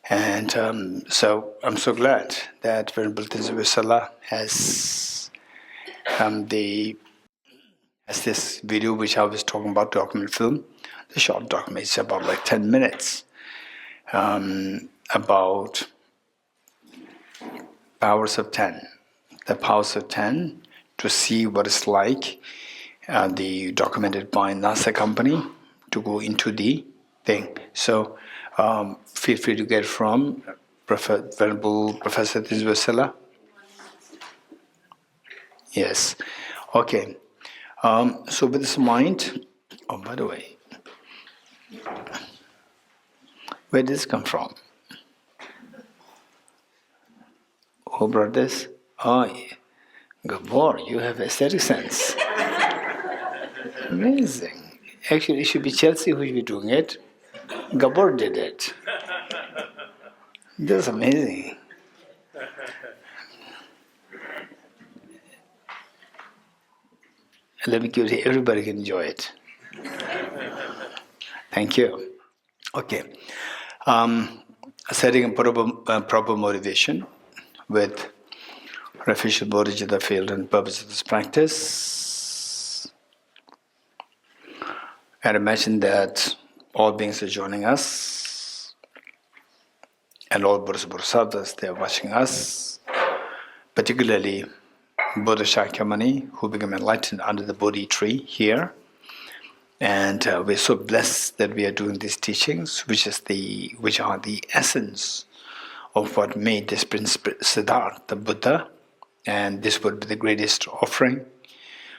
And so I'm so glad that Venerable Geshe-la has this video which I was talking about, document film. The short document is about like 10 minutes about powers of 10. The powers of 10 to see what it's like, the documented by NASA company to go into the thing. So feel free to get from Venerable Professor Geshe-la. Yes. Okay. So with this mind, oh, by the way, where did this come from? Who brought this? Oh, yeah. Gabor, you have aesthetic sense. Amazing. Actually, it should be Chelsea who should be doing it. Gabor did it. That's amazing. Let me give it, everybody can enjoy it. Thank you. Okay. Setting a proper motivation with refuge of Bodhichitta field and purpose of this practice. And imagine that all beings are joining us, and all Buddhas and Bodhisattvas, they are watching us, particularly Buddha Shakyamuni, who became enlightened under the Bodhi tree here. And we're so blessed that we are doing these teachings, which are the essence of what made this Prince Siddhartha the Buddha. And this would be the greatest offering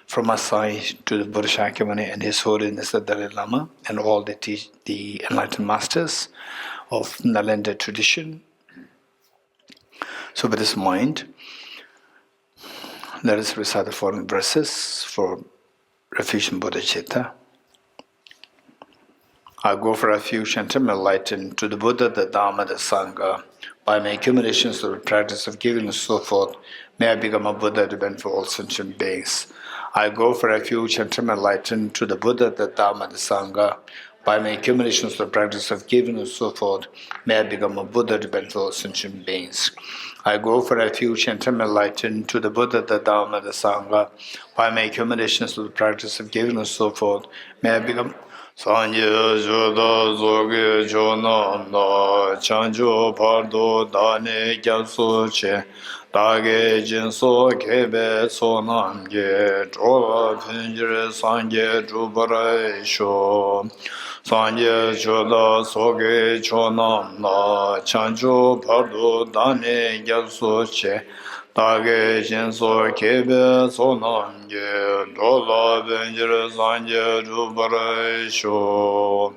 from our side to the Buddha Shakyamuni and His Holiness the Dalai Lama and all the enlightened masters of Nalanda tradition. So with this mind, let us recite the following verses for refuge in Bodhicitta. I go for refuge and am enlightened to the Buddha, the Dhamma, the Sangha. By my accumulations of the practice of giving and so forth, may I become a Buddha to benefit all sentient beings. I go for refuge and am enlightened to the Buddha, the Dhamma, the Sangha. By my accumulations of the practice of giving and so forth, may I become a Buddha to benefit all sentient beings. I go for refuge and am enlightened to the Buddha, the Dhamma, the Sangha. By my accumulations of the practice of giving and so forth, may I become Sanje Joda Zoge Jonamda Chanjo Pardo Dane Gyatso Che Dage Jinso Kebe Sonamge Drola Pinjire Sanje Drubara Sho Sanje Joda Zoge Jonamda Chanjo Pardo Dane Gyatso Che Dage Jinso Kebe Sonamge Drola Pinjire Sanje Drubara Sho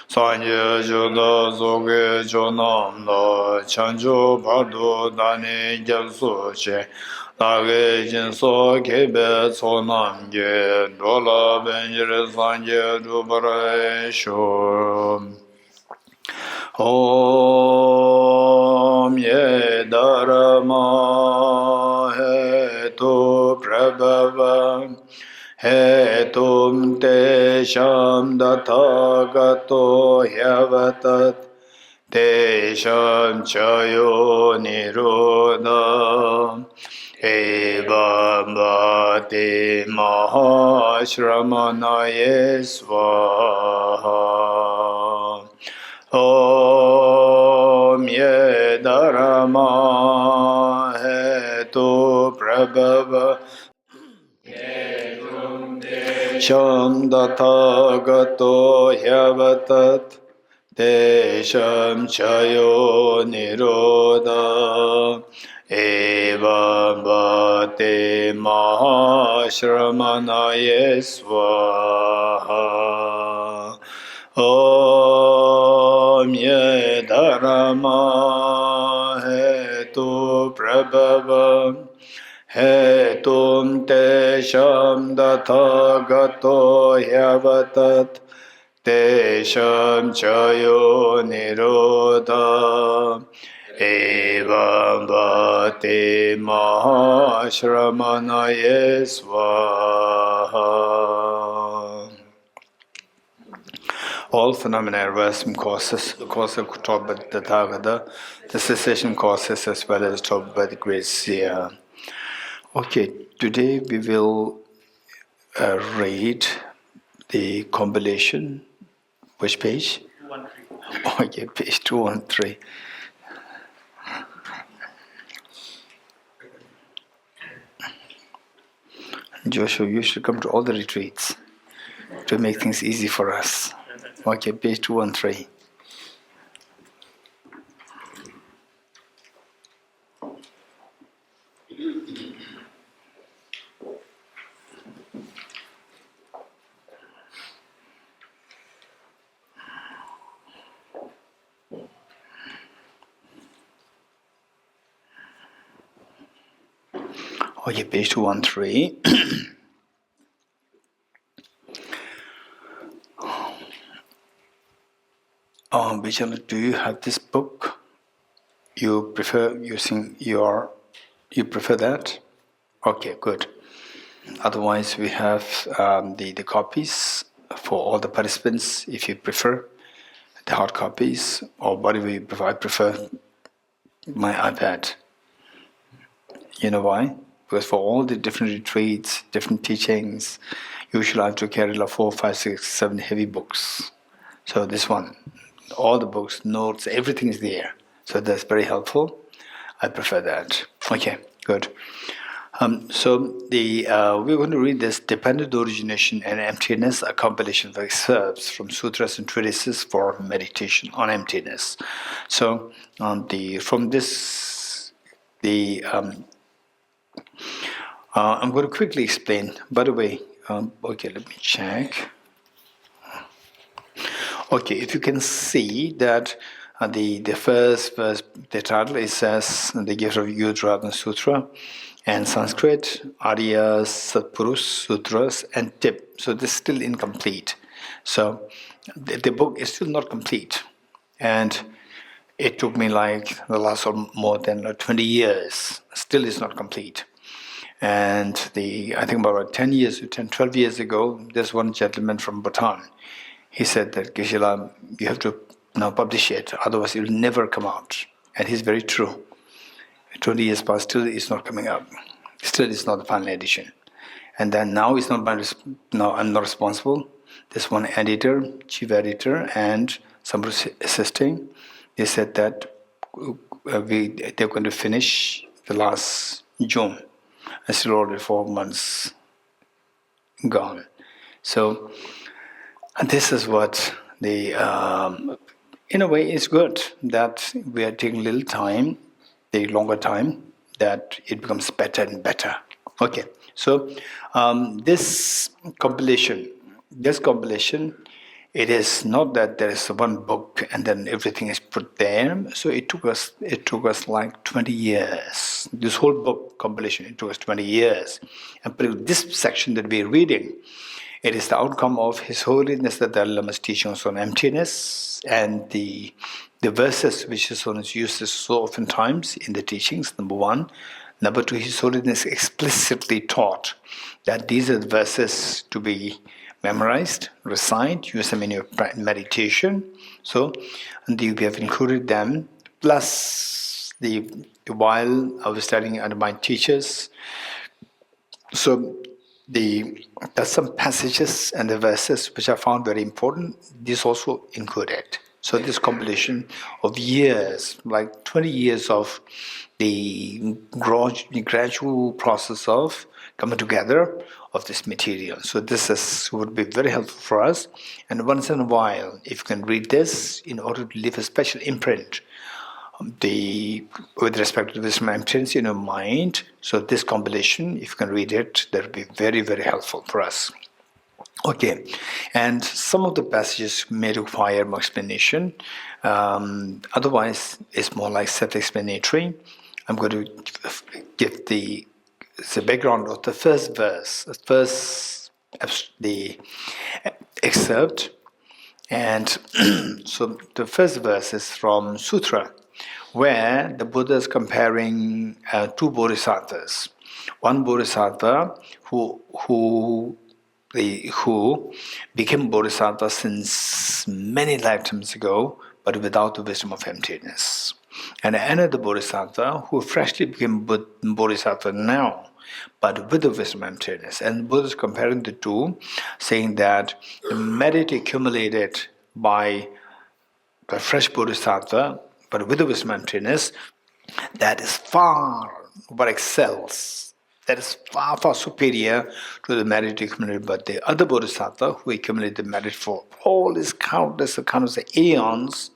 Sanje Joda Zoge Jonamda Chanjo Pardo Dane Gyatso Che Dage Jinso Kebe Sonamge Drola Pinjire Sanje Drubara Sho Om Ye Dharma Hetu Prabhava Hetum Te Sham Dathagato Hyavatat Te Sham Chayo Nirodha Evam Bhati Mahashramanaye Svaha Om Ye Dharma Hetu Prabhava Sham Dathagato Hyavatat Te Sham Chayo Nirodha Evam Bhati Mahashramanaye Svaha Om Ye Dharma Hetu Prabhava Hetum Te Sham Dathagato Hyavatat Te Sham Chayo Nirodha Evam Bhati Mahashramanaye Svaha all phenomena are reversed in causes, the cause of taught by the Tathagata, the cessation causes as well as taught by the great seer. Okay, today we will read the compilation. Which page? 213. Okay, page 213. Joshua, you should come to all the retreats to make things easy for us. Okay, page 213. Okay, page 213. Vijay, do you have this book? You prefer you prefer that? Okay, good. Otherwise, we have the copies for all the participants, if you prefer, the hard copies, or whatever you prefer. I prefer my iPad. You know why? Because for all the different retreats, different teachings, usually I have to carry like 4, 5, 6, 7 heavy books. So this one, all the books, notes, everything is there. So that's very helpful. I prefer that. Okay, good. So we're going to read this Dependent Origination and Emptiness, a compilation of excerpts from sutras and treatises for meditation on emptiness. So from this, I'm going to quickly explain. By the way, okay, let me check. Okay, if you can see that the first verse, the title, it says the gift of Yudradhan Sutra, and Sanskrit, Arya Satpurus Sutras, and Tip. So this is still incomplete. So the book is still not complete. And it took me like the last more than 20 years. Still is not complete. And I think about 12 years ago, there's one gentleman from Bhutan. He said that, Geshe-la, you have to now publish it, otherwise it will never come out. And he's very true. 20 years past, still it's not coming out. Still it's not the final edition. And then now it's not now I'm not responsible. There's one editor, chief editor, and somebody assisting. They said that they're going to finish the last June. And still already 4 months gone. So, and this is what in a way, it's good that we are taking a little time, the longer time, that it becomes better and better. Okay, so this compilation, it is not that there is one book and then everything is put there. So it took us like 20 years. This whole book compilation, it took us 20 years. And this section that we're reading, it is the outcome of His Holiness the Dalai Lama's teachings on emptiness and the verses which His Holiness uses so often times in the teachings, number one. Number two, His Holiness explicitly taught that these are the verses to be memorized, recite, use them in your meditation. So, we have included them, plus while I was studying under my teachers. So, there's some passages and the verses which I found very important. This also included. So this compilation of years, like 20 years of the gradual process of coming together of this material. So this would be very helpful for us. And once in a while, if you can read this in order to leave a special imprint with respect to this emptiness in your mind. So this compilation, if you can read it, that will be very, very helpful for us. Okay, and some of the passages may require more explanation. Otherwise, it's more like self-explanatory. I'm going to give the background of the first verse, the excerpt. And so the first verse is from Sutra, where the Buddha is comparing two bodhisattvas. One bodhisattva who who became Bodhisattva since many lifetimes ago, but without the wisdom of emptiness. And another Bodhisattva who freshly became Bodhisattva now, but with the wisdom of emptiness. And Buddha is comparing the two, saying that the merit accumulated by a fresh Bodhisattva, but with the wisdom of emptiness, that is far what excels. That is far, far superior to the merit accumulated by the other Bodhisattva who accumulated the merit for all his countless accounts of eons,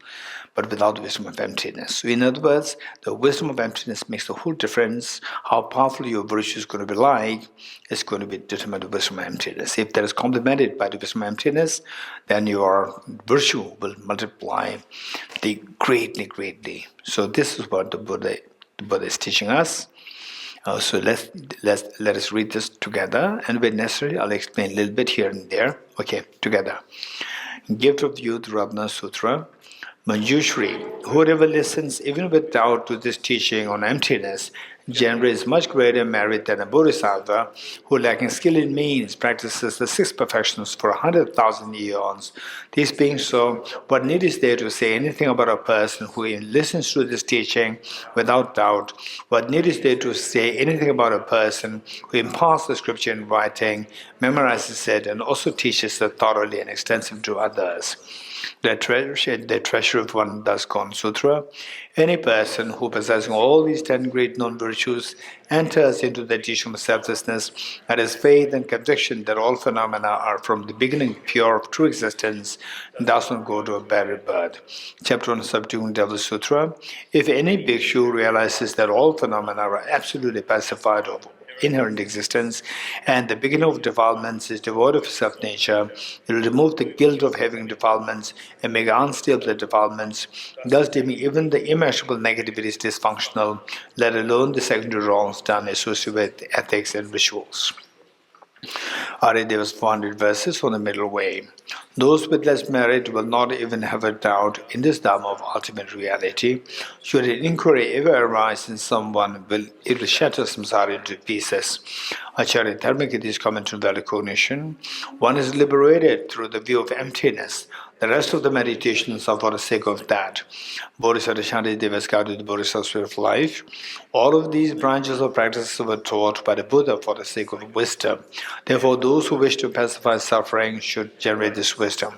but without the wisdom of emptiness. So in other words, the wisdom of emptiness makes the whole difference. How powerful your virtue is going to be like is going to be determined by the wisdom of emptiness. If that is complemented by the wisdom of emptiness, then your virtue will multiply greatly, greatly. So this is what the Buddha is teaching us. So let us read this together, and when necessary, I'll explain a little bit here and there. Okay, together. Gift of Youth Ratna Sutra. Manjushri, whoever listens even with doubt to this teaching on emptiness generates much greater merit than a bodhisattva who, lacking skill in means, practices the six perfections for 100,000 eons. This being so, what need is there to say anything about a person who listens to this teaching without doubt? What need is there to say anything about a person who imparts the scripture in writing, memorizes it, and also teaches it thoroughly and extensively to others? The treasure of one thus gone sutra. Any person who possessing all these 10 great non-virtues enters into the teaching of selflessness and has faith and conviction that all phenomena are from the beginning pure of true existence and does not go to a buried birth. Chapter 1, Subduing Devil Sutra. If any bhikshu realizes that all phenomena are absolutely pacified of inherent existence, and the beginning of defilements is devoid of self-nature, it will remove the guilt of having defilements and make unstable the defilements, thus deeming even the immeasurable negativities dysfunctional, let alone the secondary wrongs done associated with ethics and rituals. There was 400 verses on the middle way. Those with less merit will not even have a doubt in this Dharma of ultimate reality. Should an inquiry ever arise in someone, it will shatter samsara into pieces. Acharya Dharmakirti's commentary on valid cognition. One is liberated through the view of emptiness. The rest of the meditations are for the sake of that. Bodhisattva Shantideva is guided the Bodhisattva spirit of life. All of these branches of practices were taught by the Buddha for the sake of wisdom. Therefore, those who wish to pacify suffering should generate this wisdom.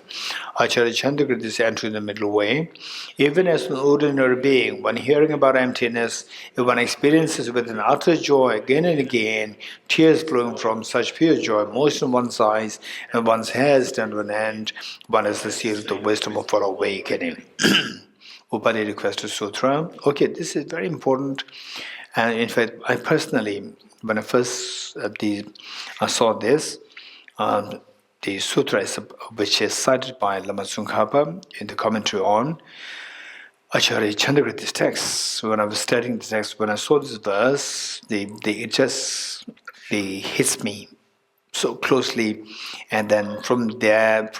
Acharya Chandrakirti is entering the middle way. Even as an ordinary being, when hearing about emptiness, if one experiences with an utter joy again and again, tears flowing from such pure joy, moisten one's eyes and one's hairs stand to an end, one has received the wisdom of our awakening. Upadi Request Sutra. Okay, this is very important. And in fact, I personally, when I first saw this, the sutra which is cited by Lama Tsongkhapa in the commentary on Acharya Chandrakirti's text. When I was studying the text, when I saw this verse, it just hits me so closely, and then from there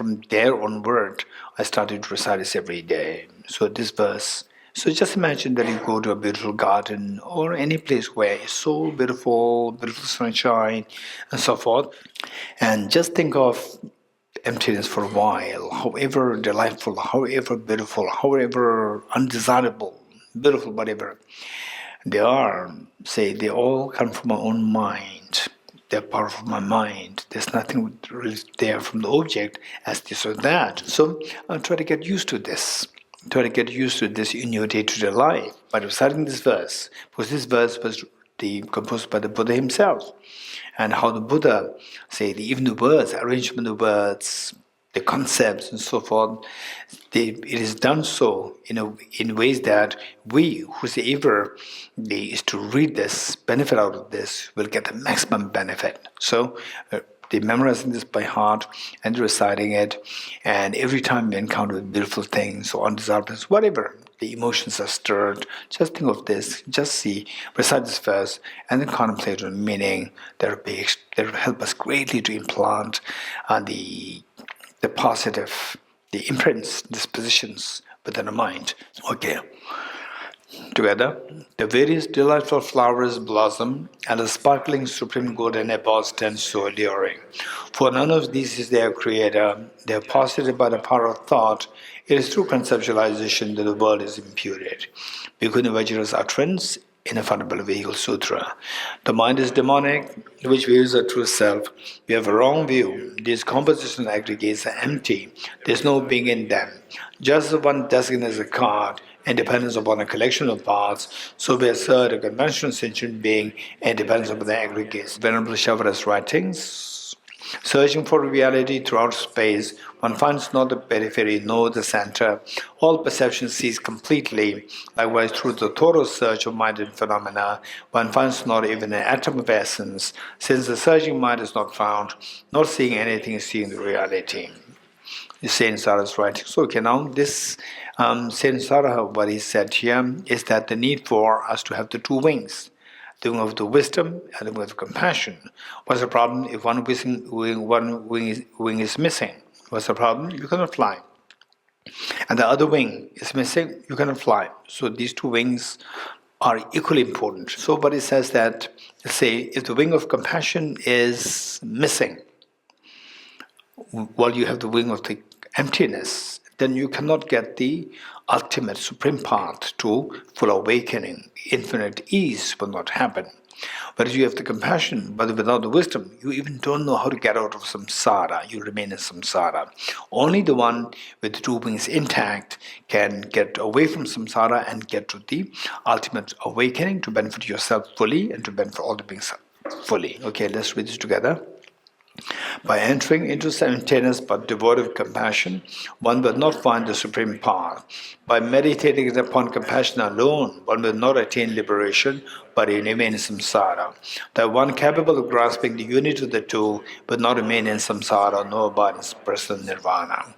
onward, I started to recite this every day. So this verse. So just imagine that you go to a beautiful garden or any place where it's so beautiful, beautiful sunshine, and so forth, and just think of emptiness for a while, however delightful, however beautiful, however undesirable, beautiful, whatever they are. Say they all come from my own mind. They're part of my mind. There's nothing really there from the object as this or that. So I'll try to get used to this. Try to get used to this in your day-to-day life by reciting this verse, because this verse was composed by the Buddha himself, and how the Buddha even the words, arrangement of words, the concepts and so forth, it is done so in ways that we, whosoever is to read this, benefit out of this, will get the maximum benefit. So they're memorizing this by heart and reciting it, and every time we encounter beautiful things or undesirables, whatever, the emotions are stirred, just think of this, just recite this verse, and then contemplate on the meaning. That will help us greatly to implant the positive, the imprints, dispositions within the mind. Okay. Together, the various delightful flowers blossom, and the sparkling supreme golden apples stand so alluring. For none of these is their creator, they are posited by the power of thought. It is through conceptualization that the world is imputed. Bhikkhuni Vajra's utterance in a Fundamental Vehicle Sutra. The mind is demonic, which views the true self. We have a wrong view. These compositional aggregates are empty. There is no being in them. Just as one designates a card and depends upon a collection of parts, so we assert a conventional sentient being and depends upon the aggregates. Venerable Shavara's writings. Searching for reality throughout space, one finds not the periphery nor the center. All perception cease completely. Likewise, through the thorough search of mind and phenomena, one finds not even an atom of essence. Since the searching mind is not found, not seeing anything is seeing the reality. Saint Sarah's writing. So, okay, now this Saint Sarah, what he said here is that the need for us to have the two wings, the wing of the wisdom and the wing of compassion. What's the problem if one wing is missing? What's the problem? You cannot fly. And the other wing is missing, you cannot fly. So these two wings are equally important. So, but it says that, say, if the wing of compassion is missing, while you have the wing of the emptiness, then you cannot get the ultimate supreme path to full awakening. Infinite ease will not happen. Whereas you have the compassion, but without the wisdom, you even don't know how to get out of samsara. You remain in samsara. Only the one with the two wings intact can get away from samsara and get to the ultimate awakening to benefit yourself fully and to benefit all the beings fully. Okay, let's read this together. By entering into emptiness but devoid of compassion, one will not find the supreme path. By meditating upon compassion alone, one will not attain liberation but remain in samsara. The one capable of grasping the unity of the two will not remain in samsara nor abide in personal nirvana.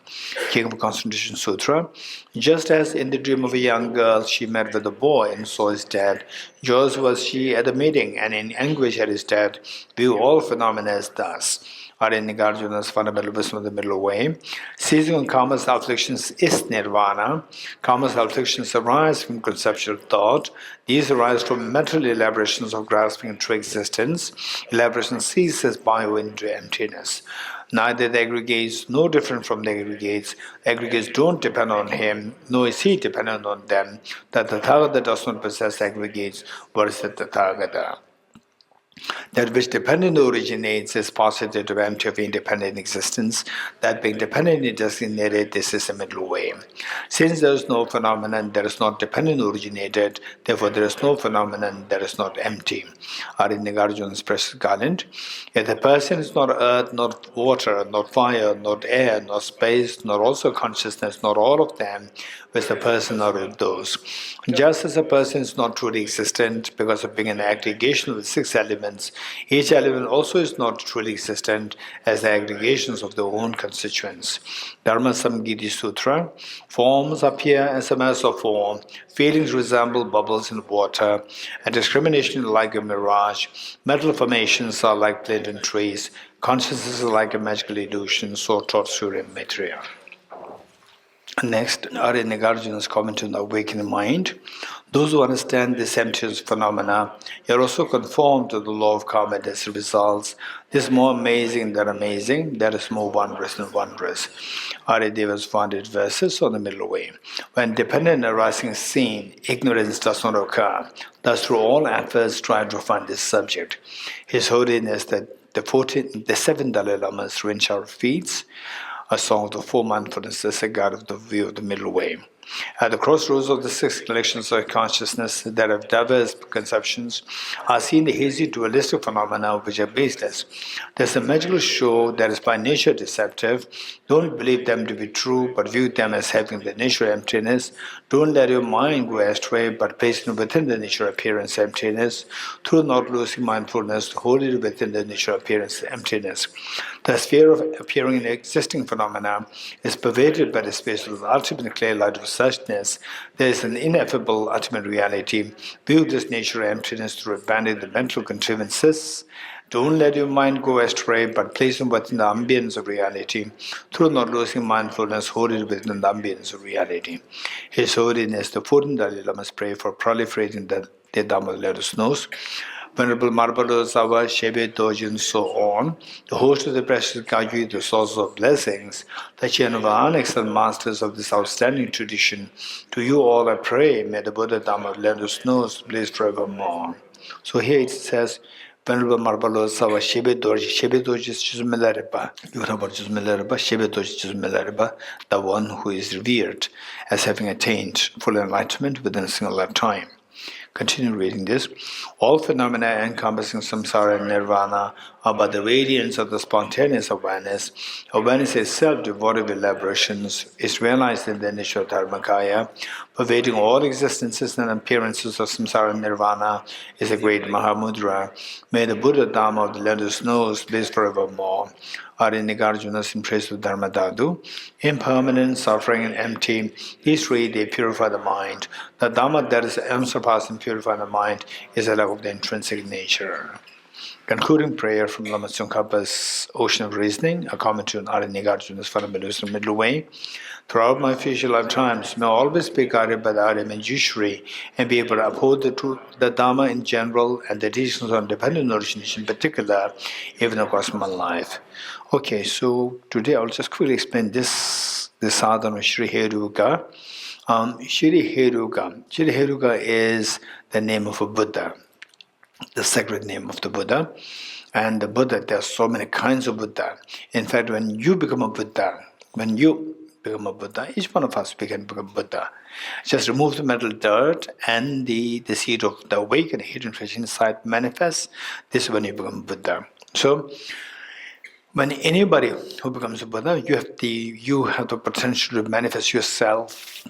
King of Concentration Sutra. Just as in the dream of a young girl she met with a boy and saw his death, joyous was she at the meeting and in anguish at his death, view all phenomena as thus. Nagarjuna's fundamental wisdom of the middle way. Seizing on karma's afflictions is nirvana. Karma's afflictions arise from conceptual thought. These arise from mental elaborations of grasping true existence. Elaboration ceases by into emptiness. Neither the aggregates nor different from the aggregates. Aggregates don't depend on him, nor is he dependent on them. The Tathagata does not possess aggregates. What is the Tathagata? That which dependent originates is posited to empty of independent existence. That being dependently designated, this is the middle way. Since there is no phenomenon that is not dependent originated, therefore there is no phenomenon that is not empty. Nagarjuna's precious garland. If the person is not earth, not water, not fire, not air, not space, nor also consciousness, not all of them, with the person or with those. Just as a person is not truly existent because of being an aggregation with six elements, each element also is not truly existent as the aggregations of their own constituents. Dharma Samgiti Sutra. Forms appear as a mass of form, feelings resemble bubbles in water, and discrimination is like a mirage. Mental formations are like planted trees, consciousness is like a magical illusion, so taught Surya Maitreya. Next, Arya Nagarjuna's comment on the awakening mind. Those who understand this emptiness phenomena are also conformed to the law of karma and its results. This is more amazing than amazing, that is more wondrous than wondrous. Arya Deva's founded verses on the middle way. When dependent arising is seen, ignorance does not occur. Thus, through all efforts, try to find this subject. His Holiness, the seven Dalai Lamas rinse our feet. A song of the four mindfulness is a guide of the view of the middle way. At the crossroads of the six collections of consciousness that have diverse conceptions are seen the hazy dualistic phenomena which are baseless. There's a magical show that is by nature deceptive. Don't believe them to be true, but view them as having the nature of emptiness. Don't let your mind go astray, but place it within the nature appearance emptiness. Through not losing mindfulness, hold it within the nature appearance emptiness. The sphere of appearing in existing phenomena is pervaded by the space of the ultimate clear light of suchness. There is an ineffable ultimate reality. View this nature of emptiness through abandoning the mental contrivances Don't let your mind go astray, but place it within the ambience of reality. Through not losing mindfulness, hold it within the ambience of reality. His Holiness, the 14th Dalai Lama, must pray for proliferating the Dhamma let us know. Venerable Marvelous Our Geshe Dorji and so on, the host of the precious Kagyu, the source of blessings, the chain of our excellent masters of this outstanding tradition, to you all I pray, may the Buddha Dhamma let us know, please forevermore. So here it says, Venerable Marvelous Our Geshe Dorji is Chusmilareba, Yurabar Chusmilareba, Geshe Dorji Chusmilareba, the one who is revered as having attained full enlightenment within a single lifetime. Continue reading this. All phenomena encompassing samsara and nirvana are but the radiance of the spontaneous awareness. Awareness itself, devoid of elaborations, is realized in the initial Dharmakaya. Pervading all existences and appearances of samsara and nirvana is a great Mahamudra. May the Buddha Dhamma of the Lotus Nose live forevermore. Arinigarjunas in praise of Dharmadhatu. Impermanent, suffering, and empty, these three, they purify the mind. The Dhamma that is unsurpassed in purifying the mind is a lack of the intrinsic nature. Concluding prayer from Lama Tsongkhapa's Ocean of Reasoning, a commentary on Arinigarjuna's fundamental middle way. Throughout my future lifetimes, may I always be guided by the Arya Jishri and be able to uphold the truth, the Dhamma in general, and the teachings on dependent origination in particular, even across my life. Okay, so today I'll just quickly explain this sadhana of Shri Heruka. Shri Heruka is the name of a Buddha, the sacred name of the Buddha. And the Buddha, there are so many kinds of Buddha. In fact, when you become a Buddha, each one of us can become Buddha. Just remove the mental dirt and the seed of the awakened hidden treasure inside manifests. This is when you become Buddha. So, when anybody who becomes a Buddha, you have the potential to manifest yourself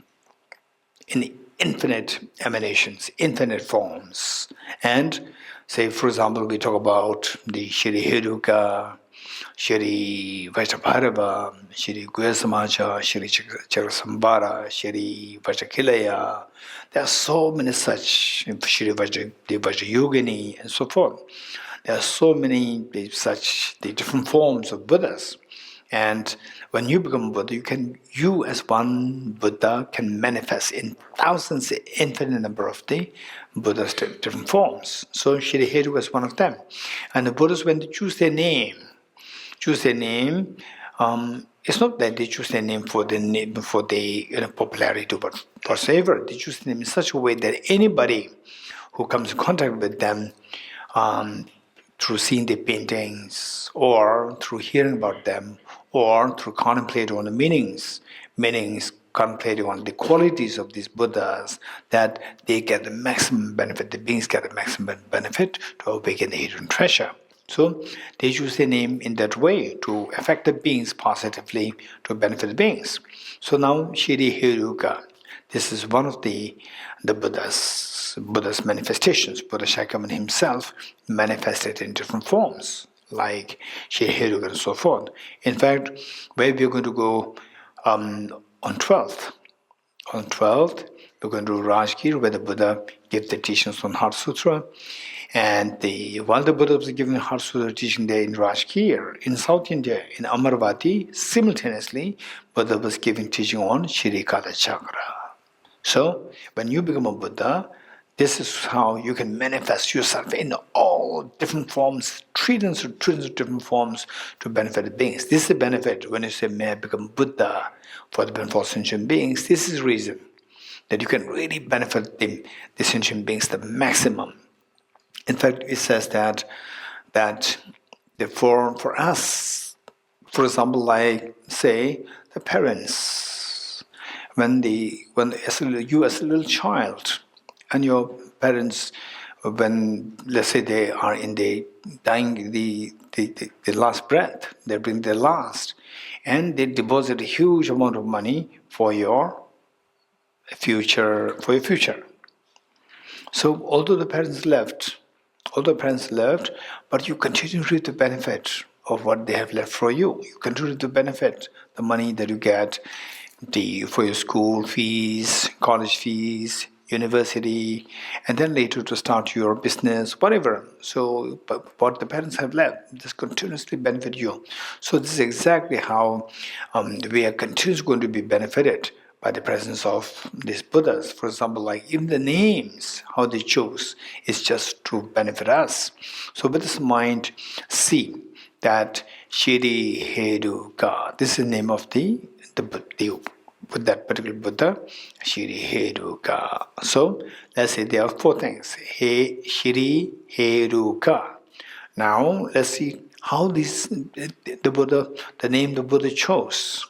in infinite emanations, infinite forms. And say, for example, we talk about the Shri Heruka, Shri Vaishnabharava, Shri Guyasamaja, Shri Chakrasambhara, Shri Vajrakilaya. There are so many such, Shri Vajrayogini, and so forth. There are so many such the different forms of Buddhas. And when you become Buddha, you as one Buddha can manifest in thousands, infinite number of the Buddha's different forms. So Shri Heruka is one of them. And the Buddhas, when they choose their name, it's not that they choose their name for the popularity but whatsoever. They choose the name in such a way that anybody who comes in contact with them through seeing their paintings or through hearing about them or through contemplating on the meanings, contemplating on the qualities of these Buddhas, that they get the maximum benefit, the beings get the maximum benefit to awaken the hidden treasure. So they choose their name in that way to affect the beings positively, to benefit the beings. So now Shri Heruka, this is one of the Buddha's manifestations. Buddha Shakyamuni himself manifested in different forms, like Shri Heruka and so forth. In fact, where we're going to go on 12th, we're going to do Rajgir, where the Buddha gave the teachings on Heart Sutra. And while the Buddha was giving Heart Sutra teaching there in Rajgir, in South India, in Amaravati, simultaneously, Buddha was giving teaching on Shirikala Chakra. So, when you become a Buddha, this is how you can manifest yourself in all different forms, trillions of different forms to benefit the beings. This is the benefit when you say, may I become Buddha for the benefit of sentient beings. This is the reason that you can really benefit the sentient beings the maximum. In fact, it says that for us, for example, like say the parents, when you as a little child, and your parents, when let's say they are in the dying the last breath, they bring their last, and they deposit a huge amount of money for your future. So although the parents left, but you continue to reap the benefit of what they have left for you. You continue to benefit the money that you get for your school fees, college fees, university, and then later to start your business, whatever. So, but what the parents have left, this continuously benefit you. So this is exactly how we are continuously going to be benefited by the presence of these Buddhas. For example, like even the names, how they chose, is just to benefit us. So with this mind, see that Shiri Heruka, this is the name of the with that particular Buddha, Shiri Heruka. So let's say there are four things. Shiri Heruka. Now let's see how this the name the Buddha chose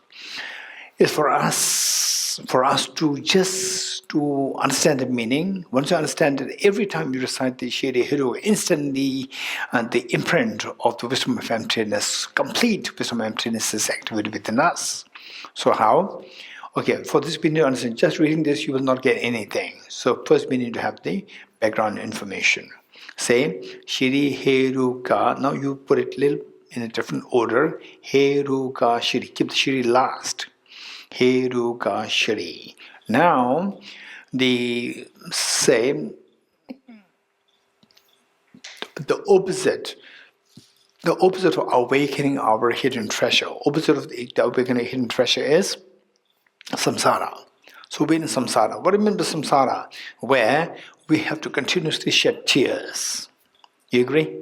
is for us to just to understand the meaning. Once you understand it, every time you recite the Shiri Hiru, instantly the imprint of the wisdom of emptiness, complete wisdom of emptiness is activated within us. So how? Okay, for this we need to understand, just reading this you will not get anything. So first we need to have the background information. Say Shiri Heruka, now you put it little in a different order. Heruka Shiri, keep the Shiri last. Heruka Shiri. Now, the same, the opposite of awakening our hidden treasure, opposite of the awakening hidden treasure is samsara. So we're in samsara. What do you mean by samsara? Where we have to continuously shed tears. You agree?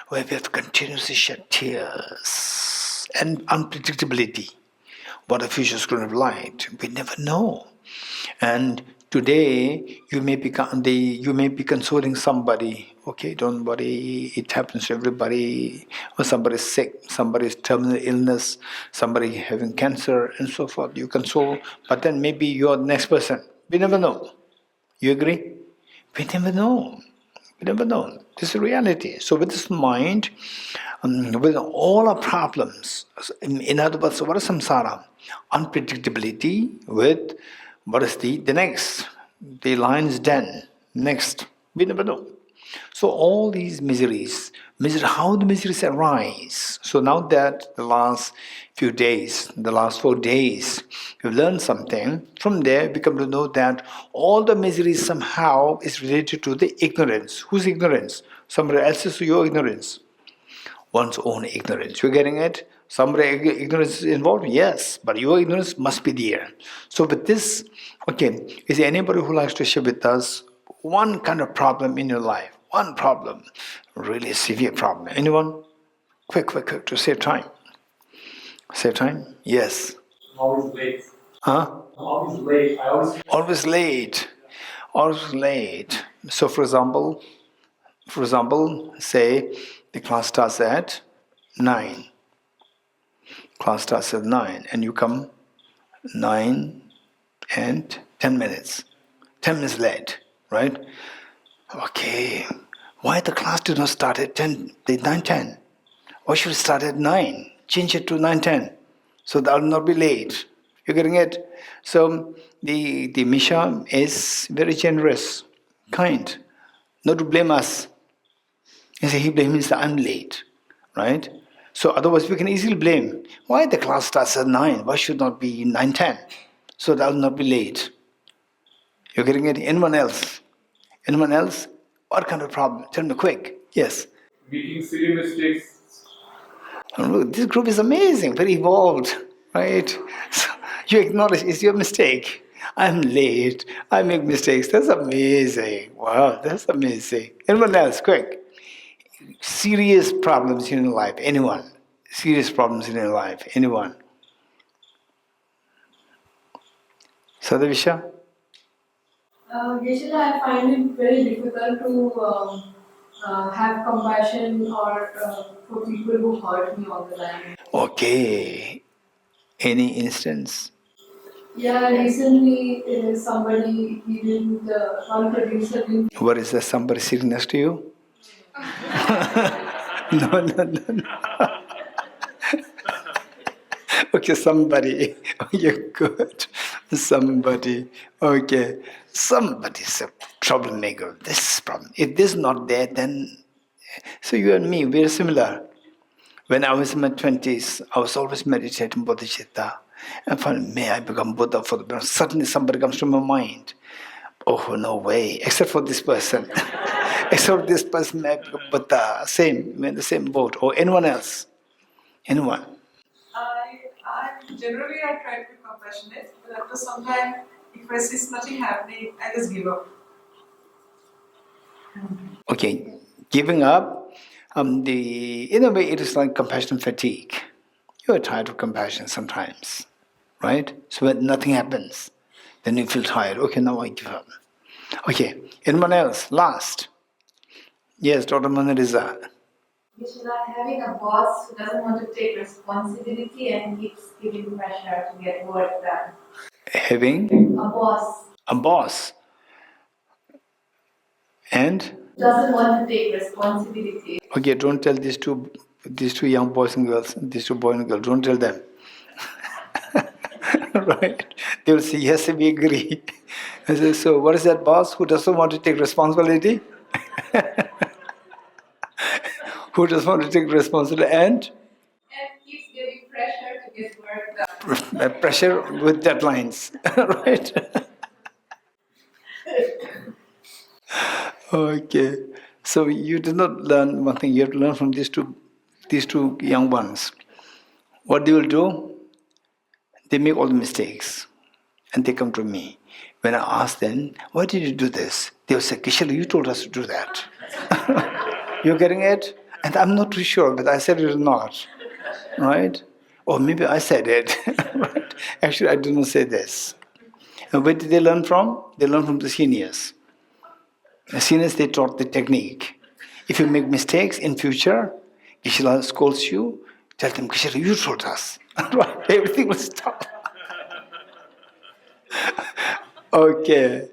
Where we have to continuously shed tears and unpredictability. What the future is going to be like, we never know. And today you may be consoling somebody. Okay, don't worry, it happens to everybody. Or somebody is sick, somebody is terminal illness, somebody having cancer, and so forth. You console, but then maybe you're the next person. We never know. You agree? We never know. We never know. This is reality. So with this mind, with all our problems, in other words, what is samsara? Unpredictability with what is the next? The lion's den. Next. We never know. So all these miseries, how the miseries arise. So now that the last few days, the last 4 days, you've learned something, from there we come to know that all the miseries somehow is related to the ignorance. Whose ignorance? Somebody else's or your ignorance? One's own ignorance. You're getting it? Somebody ignorance is involved? Yes, but your ignorance must be there. So with this, okay, is there anybody who likes to share with us one kind of problem in your life? One problem, really severe problem. Anyone? Quick, to save time. Save time? Yes. I'm always late. Huh? I'm always late. Always late. Always late. So for example, say the class starts at 9. Class starts at 9 and you come 9 and 10 minutes. 10 minutes late, right? Okay. Why the class did not start at 9:10? Why should it start at 9? Change it to 9:10. So that will not be late. You're getting it? So the Misha is very generous, kind, not to blame us. You see, he blames that I'm late, right? So otherwise we can easily blame. Why the class starts at 9? Why should not be 9:10? So that will not be late. You're getting it? Anyone else? Anyone else? What kind of problem? Tell me quick. Yes. Making silly mistakes. This group is amazing, very evolved, right? So you acknowledge it's your mistake. I'm late. I make mistakes. That's amazing. Wow, that's amazing. Anyone else? Quick. Serious problems in your life. Anyone? Serious problems in your life. Anyone? Sadavisha? Geshe-la, I find it very difficult to have compassion or for people who hurt me all the time. Okay. Any instance? Yeah, recently somebody, he didn't, one producer didn't. What is that? Somebody sitting next to you? No. Okay, somebody. You're good. Somebody. Okay. Somebody's a troublemaker. This problem. If this is not there, then. So you and me, we're similar. When I was in my 20s, I was always meditating Bodhichitta. And finally, may I become Buddha for the. Suddenly somebody comes to my mind. Oh, no way, except for this person. Except for this person, but same, in the same boat, or anyone else. Anyone. I try to be compassionate, but after some time, if I see nothing happening, I just give up. Okay, giving up, in a way it is like compassion fatigue. You are tired of compassion sometimes, right? So when nothing happens, then you feel tired. Okay, now I give up. Okay, anyone else? Last. Yes, Dr. Manariza. Geshe-la, having a boss who doesn't want to take responsibility and keeps giving pressure to get work done. Having A boss a boss and doesn't want to take responsibility. okay, don't tell these two young boys and girls, these two boys and girls, don't tell them. Right? They will say, yes, we agree. I say, so what is that boss who doesn't want to take responsibility? Who doesn't want to take responsibility and Keeps giving pressure to get work done. pressure with deadlines, right? Okay. So you did not learn one thing, you have to learn from these two young ones. What they will do, they make all the mistakes and they come to me. When I ask them, why did you do this? They will say, Geshe-la, you told us to do that. You're getting it? And I'm not too sure, but I said it or not. Right? Or maybe I said it. Right? Actually, I did not say this. And where did they learn from? They learn from the seniors. The seniors, they taught the technique. If you make mistakes in future, Geshe-la scolds you, tell them, Geshe-la, you told us. Right? Everything will stop. Okay.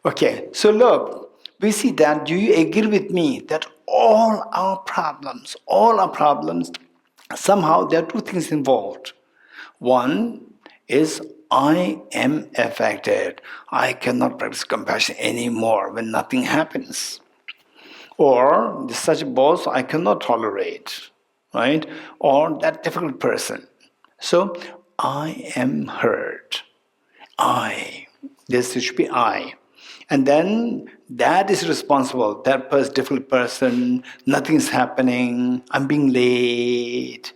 Okay. So look, we see that, do you agree with me that all our problems, somehow there are two things involved. One is I am affected. I cannot practice compassion anymore when nothing happens. Or such a boss I cannot tolerate, right? Or that difficult person. So I am hurt. This should be I. And then that is responsible. That difficult person, nothing's happening, I'm being late,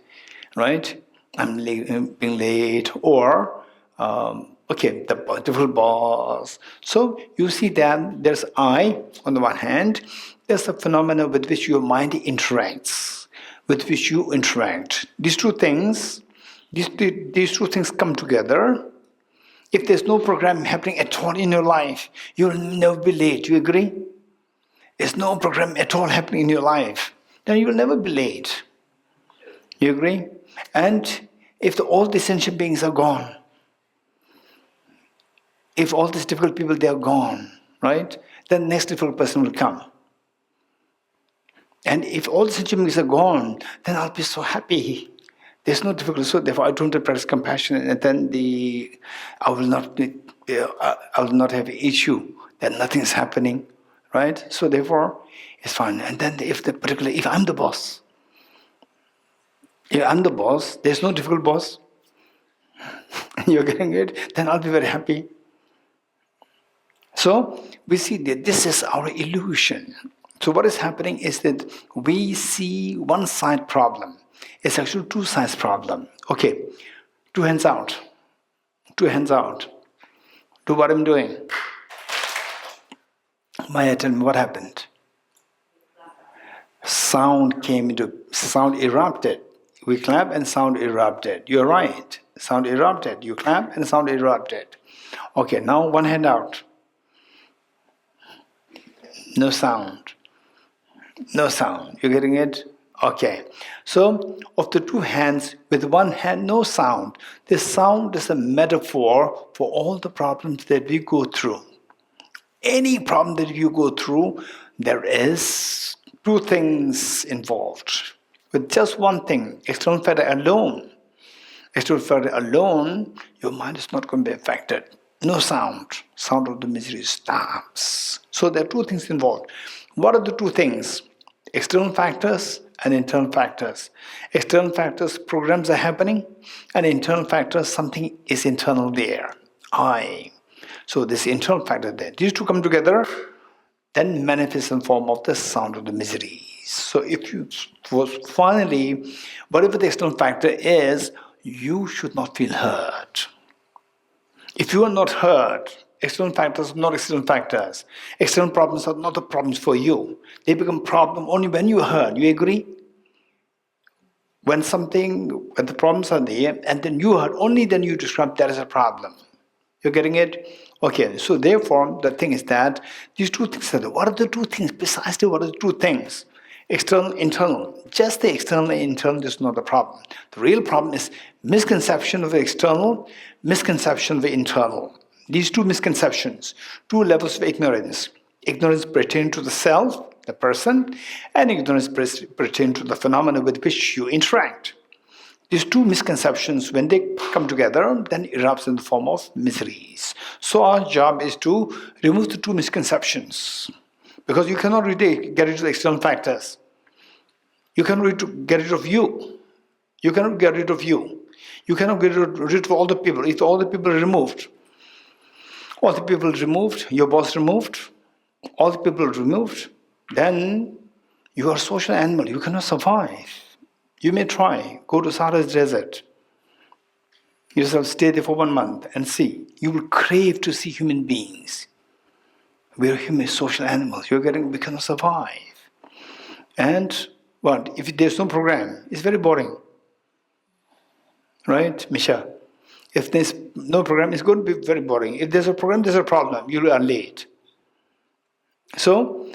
right? Being late, or okay, the difficult boss. So you see that there's I on the one hand, there's a phenomena with which your mind interacts, with which you interact. These two things come together. If there's no program happening at all in your life, you'll never be late. You agree? There's no program at all happening in your life, then you will never be late. You agree? And if all the sentient beings are gone, if all these difficult people, they are gone, right? Then the next difficult person will come. And if all the sentient beings are gone, then I'll be so happy. There's no difficulty, so therefore I don't practice compassion, and then I will not have an issue that nothing is happening, right? So therefore, it's fine. And then if I'm the boss, there's no difficult boss. You're getting it? Then I'll be very happy. So we see that this is our illusion. So what is happening is that we see one side problem. It's actually two sides problem. Okay, two hands out. Two hands out. Do what I'm doing. Maya, tell me what happened. Sound erupted. We clap and sound erupted. You're right. Sound erupted. You clap and sound erupted. Okay, now one hand out. No sound. No sound. You getting it? Okay. So, of the two hands, with one hand, no sound. The sound is a metaphor for all the problems that we go through. Any problem that you go through, there is two things involved. With just one thing, external factor alone, your mind is not going to be affected. No sound. Sound of the misery stops. So there are two things involved. What are the two things? External factors and internal factors. External factors, programs are happening, and internal factors, something is internal there. I. So this internal factor there. These two come together, then manifest in form of the sound of the misery. So if you finally, whatever the external factor is, you should not feel hurt. If you are not hurt, external factors are not external factors. External problems are not the problems for you. They become problem only when you are hurt. You agree? When the problems are there, and then you hurt, only then you describe that as a problem. You're getting it? Okay, so therefore, the thing is that these two things are there. What are the two things? Precisely, what are the two things? External, internal. Just the external and internal is not the problem. The real problem is misconception of the external, misconception of the internal. These two misconceptions, two levels of ignorance. Ignorance pertaining to the self, the person, and ignorance pertaining to the phenomena with which you interact. These two misconceptions, when they come together, then erupts in the form of miseries. So our job is to remove the two misconceptions. Because you cannot really get rid of the external factors. You cannot get rid of you. You cannot get rid of you. You cannot get rid of all the people. If all the people are removed, your boss removed, all the people removed, then you are a social animal. You cannot survive. You may try, go to Sahara's desert. Yourself stay there for 1 month and see. You will crave to see human beings. We are human social animals. We cannot survive. And what? If there's no program, it's very boring. Right, Misha? If there's no program, it's going to be very boring. If there's a program, there's a problem. You are late. So,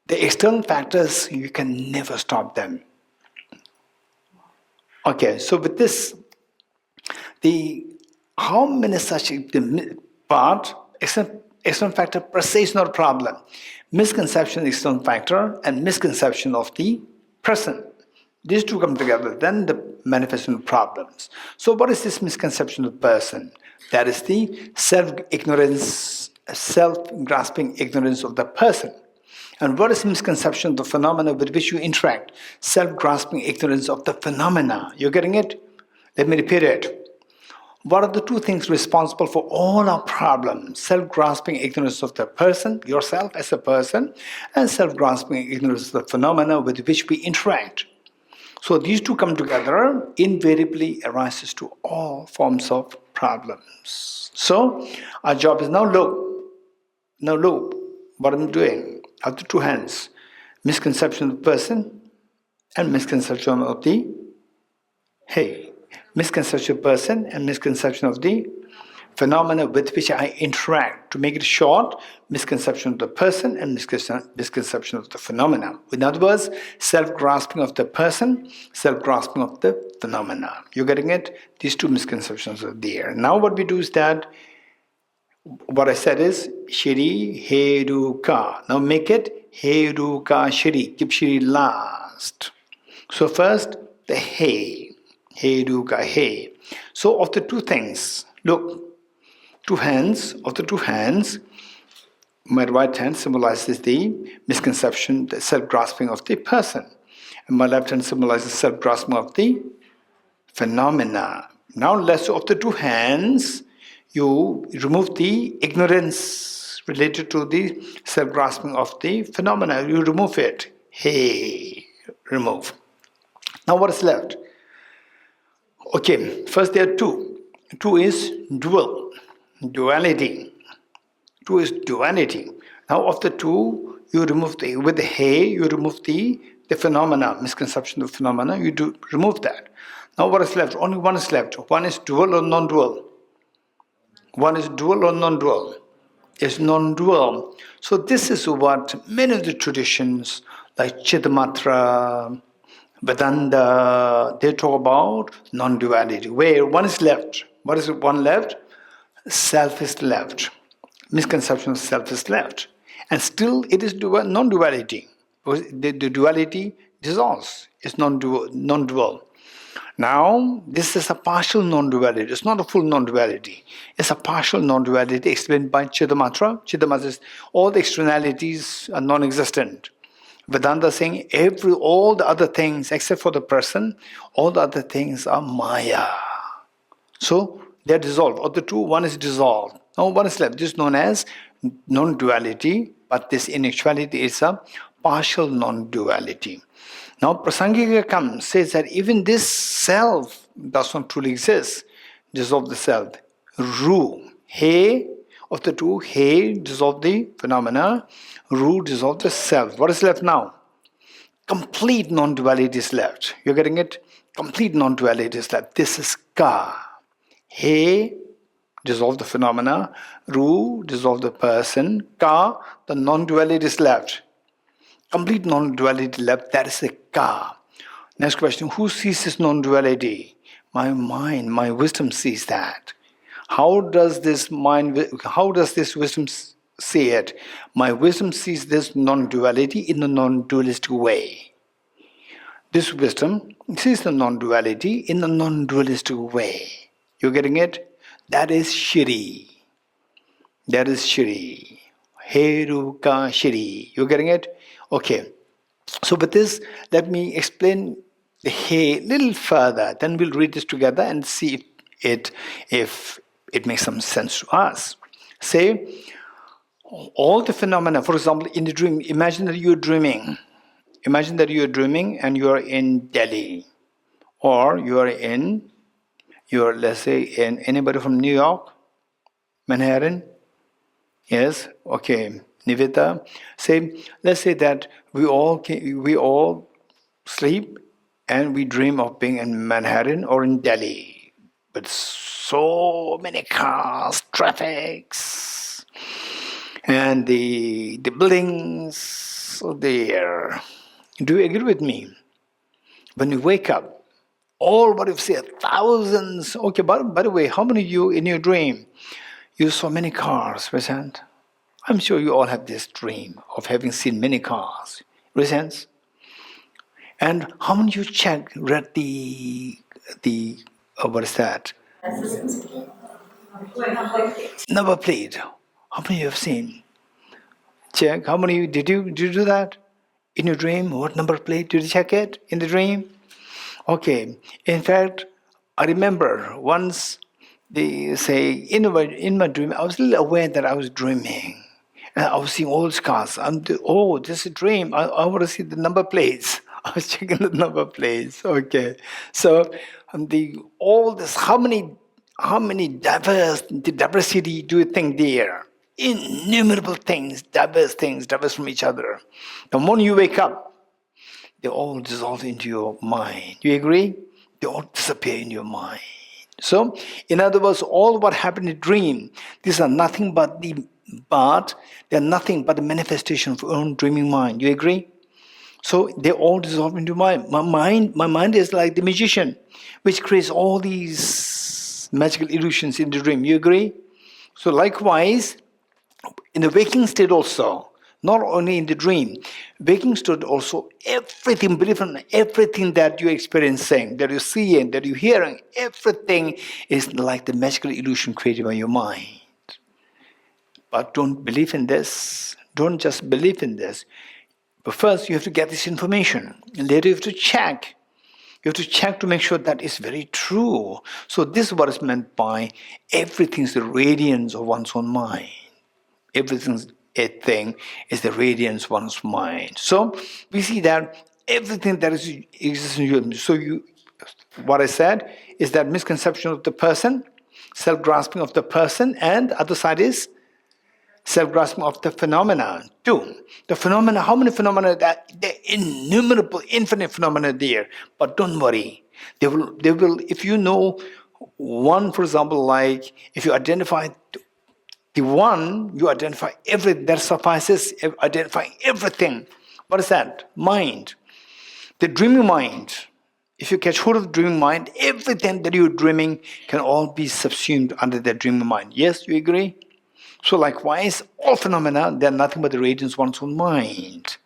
the external factors, you can never stop them. Okay, so with this, how many such part, external factor per se is not a problem. Misconception of the external factor and misconception of the person. These two come together, then the manifestation of problems. So what is this misconception of the person? That is the self-ignorance, self-grasping ignorance of the person. And what is misconception of the phenomena with which you interact? Self-grasping ignorance of the phenomena. You're getting it? Let me repeat it. What are the two things responsible for all our problems? Self-grasping ignorance of the person, yourself as a person, and self-grasping ignorance of the phenomena with which we interact. So these two come together, invariably arises to all forms of problems. So our job is now look what I'm doing. Of the two hands, misconception of the person and misconception of the misconception of the person and misconception of the phenomena with which I interact. To make it short, misconception of the person and misconception of the phenomena. In other words, self-grasping of the person, self-grasping of the phenomena. You're getting it? These two misconceptions are there. Now what we do is that, what I said is, Shri, Heruka. Now make it Heruka Shri. Keep Shri last. So first, the Heruka He. So of the two things, look, of the two hands, my right hand symbolizes the misconception, the self-grasping of the person. And my left hand symbolizes self-grasping of the phenomena. Now let's, of the two hands, you remove the ignorance related to the self-grasping of the phenomena. You remove it. Remove. Now what is left? Okay, first there are two. Two is duality. Two is duality. Now of the two, you remove with the you remove the phenomena, misconception of phenomena, you remove that. Now what is left? Only one is left. One is dual or non-dual. One is dual or non-dual? It's non-dual. So this is what many of the traditions like Chittamatra, Vedanta, they talk about non-duality, where one is left. What is one left? Self is left. Misconception of self is left. And still it is non-duality. Because the duality dissolves. It's non-dual. Now, this is a partial non-duality. It's not a full non-duality. It's a partial non-duality explained by Chittamatra. Chittamatra says all the externalities are non-existent. Vedanta saying all the other things except for the person, all the other things are Maya. So, they're dissolved. Of the two, one is dissolved. Now what is left? This is known as non-duality, but this in actuality is a partial non-duality. Now Prasangika comes, says that even this self does not truly exist. Dissolve the self. Ru, he of the two, he dissolve the phenomena, ru dissolve the self. What is left now? Complete non-duality is left. You're getting it? Complete non-duality is left. This is ka. He, dissolve the phenomena. Ru, dissolve the person. Ka, the non-duality is left. Complete non-duality left. That is the ka. Next question. Who sees this non-duality? My mind, my wisdom sees that. How does this wisdom see it? My wisdom sees this non-duality in a non-dualistic way. This wisdom sees the non-duality in a non-dualistic way. You getting it? That is Shri. That is Shri. Heruka Shri. You getting it? Okay. So with this, let me explain the He a little further. Then we'll read this together and see if it makes some sense to us. Say, all the phenomena, for example, in the dream, imagine that you're dreaming. Imagine that you're dreaming and you're in Delhi. Or let's say, anybody from New York? Manhattan? Yes? Okay. Nivita? Say, let's say that we all sleep and we dream of being in Manhattan or in Delhi. But so many cars, traffics, and the buildings are there. Do you agree with me? When you wake up, all what you've seen, thousands. Okay, by the way, how many of you in your dream, you saw many cars, present? I'm sure you all have this dream of having seen many cars. Presents? And how many of you read the what is that? Number plate. How many of you have seen? Check. How many did you do that? In your dream, what number plate? Did you check it in the dream? Okay. In fact, I remember once they say in my dream, I was a little aware that I was dreaming. And I was seeing all these cars. This is a dream. I want to see the number plates. I was checking the number plates. Okay. So how many diversity do you think there? Innumerable things, diverse from each other. The moment you wake up, they all dissolve into your mind. Do you agree? They all disappear in your mind. So, in other words, all what happened in a dream, these are nothing but they're nothing but the manifestation of your own dreaming mind. You agree? So they all dissolve into my mind is like the magician, which creates all these magical illusions in the dream. You agree? So likewise, in the waking state also, not only in the dream, waking state also, everything, believe in everything that you're experiencing, that you're seeing, that you're hearing, everything is like the magical illusion created by your mind. But don't believe in this. Don't just believe in this. But first you have to get this information. And later you have to check. You have to check to make sure that is very true. So this is what is meant by everything is the radiance of one's own mind. Everything is the radiance of one's mind. So we see that everything that exists in you. So what I said is that misconception of the person, self-grasping of the person, and other side is self-grasping of the phenomena. Two, the phenomena, how many phenomena? There are innumerable, infinite phenomena there. But don't worry. They will, if you know one, for example, like if you identify the one, you identify everything. That suffices, identifying everything. What is that? Mind. The dreaming mind. If you catch hold of the dreaming mind, everything that you're dreaming can all be subsumed under that dreaming mind. Yes, you agree? So likewise, all phenomena, they are nothing but the radiance of one's own mind.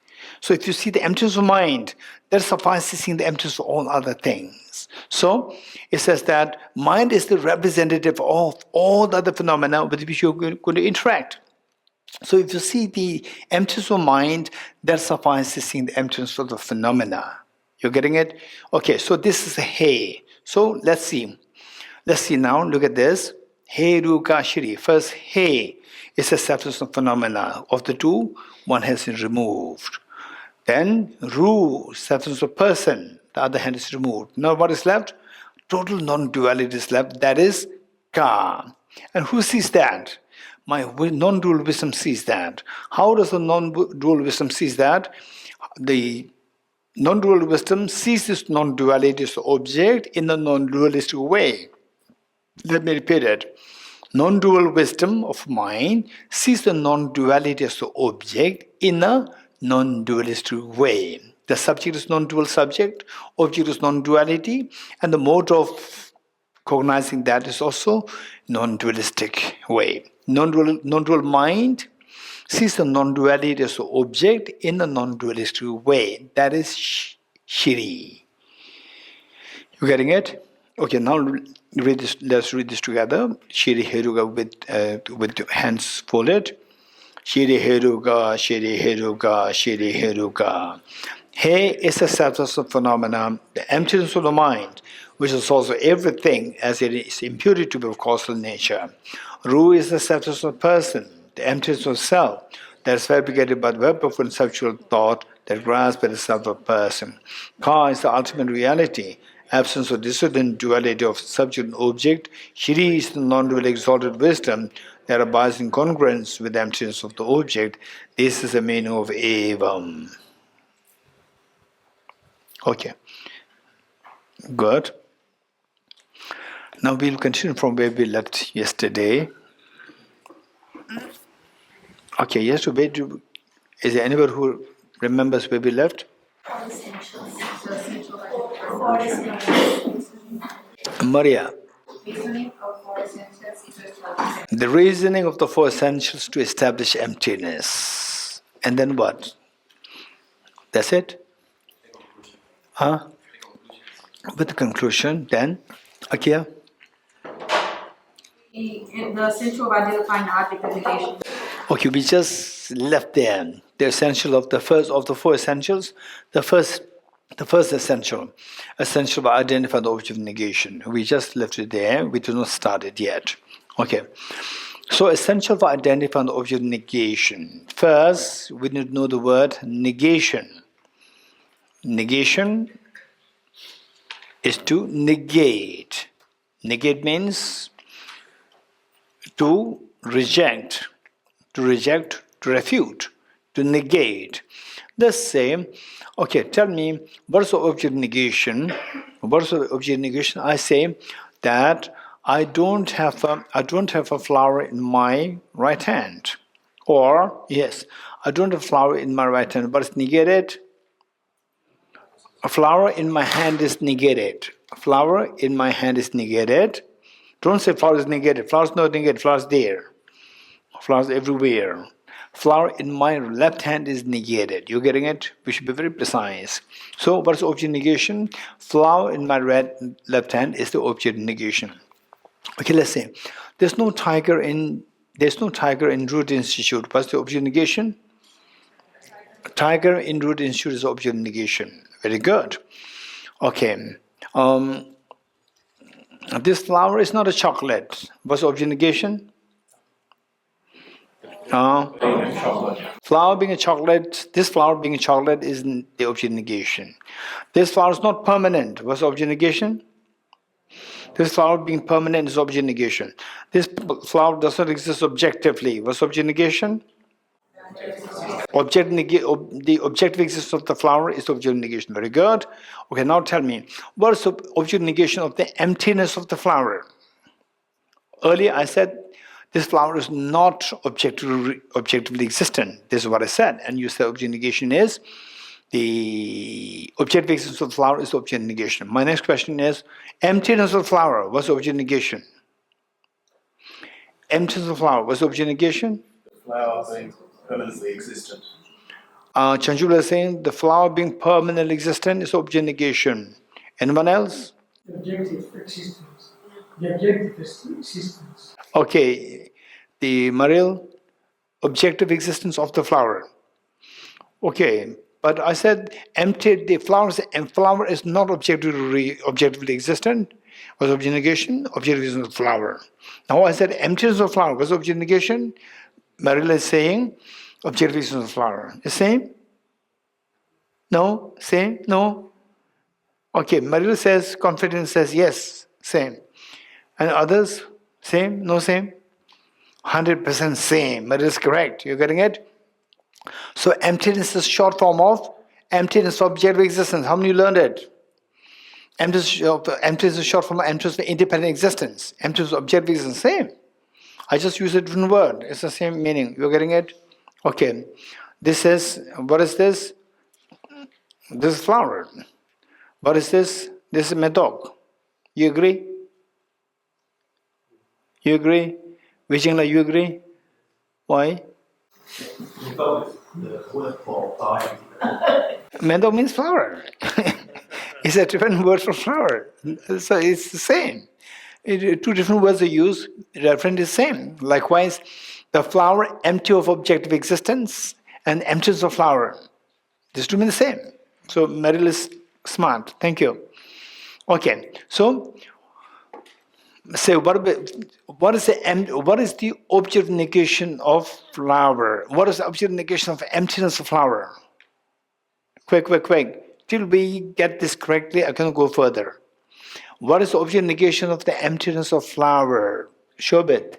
So if you see the emptiness of mind, that suffices seeing the emptiness of all other things. So it says that mind is the representative of all the other phenomena with which you're going to interact. So if you see the emptiness of mind, that suffices seeing the emptiness of the phenomena. You're getting it? Okay, so this is a hey. So let's see. Let's see now, look at this. He, Ru, Ka, Shri. First, He is a substance of phenomena. Of the two, one has been removed. Then, Ru, substance of person. The other hand is removed. Now, what is left? Total non-duality is left. That is Ka. And who sees that? My non-dual wisdom sees that. How does the non-dual wisdom sees that? The non-dual wisdom sees this non-duality as the object in a non-dualistic way. Let me repeat it. Non-dual wisdom of mind sees the non-duality as the object in a non-dualistic way. The subject is non-dual subject, object is non-duality, and the mode of cognizing that is also non-dualistic way. Non-dual mind sees the non-duality as the object in a non-dualistic way. That is Shri. You getting it? Okay, now read this. Let's read this together. Shri Heruga with hands folded. Shri Heruga, Shri Heruga, Shri Heruga. He is a substance of phenomena, the emptiness of the mind, which is also everything as it is imputed to be of causal nature. Ru is the substance of person, the emptiness of self, that is fabricated by the web of conceptual thought that grasps by the self of person. Ka is the ultimate reality, absence of dissident duality of subject and object. Shri is the non-dual exalted wisdom that abides in congruence with the emptiness of the object. This is the meaning of Evam. Okay, good. Now we'll continue from where we left yesterday. Okay, yesterday, is there anybody who remembers where we left? Maria. The reasoning of the four essentials to establish emptiness. And then what? That's it? Huh? With the conclusion, then, Akia? The essential of identifying the object of negation. Okay, we just left there. The essential of the four essentials, the first essential of identifying the object of negation. We just left it there. We do not start it yet. Okay. So essential for identifying the object of negation. First, we need to know the word negation. Negation is to negate. Negate means to reject, to refute, to negate. The same. Okay, tell me, what is the object of negation? What is the object of negation? I say that I don't have a flower in my right hand. Or, yes, I don't have a flower in my right hand, but it's negated. A flower in my hand is negated. A flower in my hand is negated. Don't say flower is negated. Flower is not negated. Flower is there. Flowers everywhere. Flower in my left hand is negated. You getting it? We should be very precise. So, what is object negation? Flower in my left hand is the object negation. Okay, let's say there's no tiger in Root Institute. What's the object negation? Tiger in Root Institute is object negation. Very good. Okay. This flower is not a chocolate. What's the object negation? Flower being a chocolate, this flower being a chocolate is the object negation. This flower is not permanent. What's the object negation? This flower being permanent is object negation. This flower does not exist objectively. What's object negation? The objective existence of the flower is object negation. Very good. Okay, now tell me, what is the object negation of the emptiness of the flower? Earlier I said this flower is not objectively existent. This is what I said. And you said object negation is the objective existence of the flower is object negation. My next question is emptiness of the flower. What's object negation? Emptiness of the flower. What's object negation? The flower being permanently existent. Chanchula is saying the flower being permanently existent is object negation. Anyone else? Objective existence. The objective existence. Okay, the Maril, objective existence of the flower. Okay, But I said empty. The flower is not objectively existent. Was object negation? Object is not flower. Now I said emptiness of flower was object negation. Marilla is saying object is not flower. The same? No? Same? No? Okay, Marilla says, confidence says yes, same. And others, same? No same? 100% same. Marilla is correct. You're getting it? So emptiness is short form of emptiness of objective existence. How many learned it? Emptiness is short form of emptiness of independent existence. Emptiness of objective existence, same. I just use a different word. It's the same meaning. You're getting it? Okay. This is, what is this? This is flower. What is this? This is my dog. You agree? You agree? Vijayla, you agree? Why? Because the word for time. Mendo means flower. It's a different word for flower. So it's the same. Two different words are used, the referent is same. Likewise, the flower empty of objective existence and emptiness of flower. These two mean the same. So Merrill is smart. Thank you. Okay. So say what is the object negation of flower? What is the object negation of emptiness of flower? Quick. Till we get this correctly, I cannot go further. What is the object negation of the emptiness of flower? Shobit.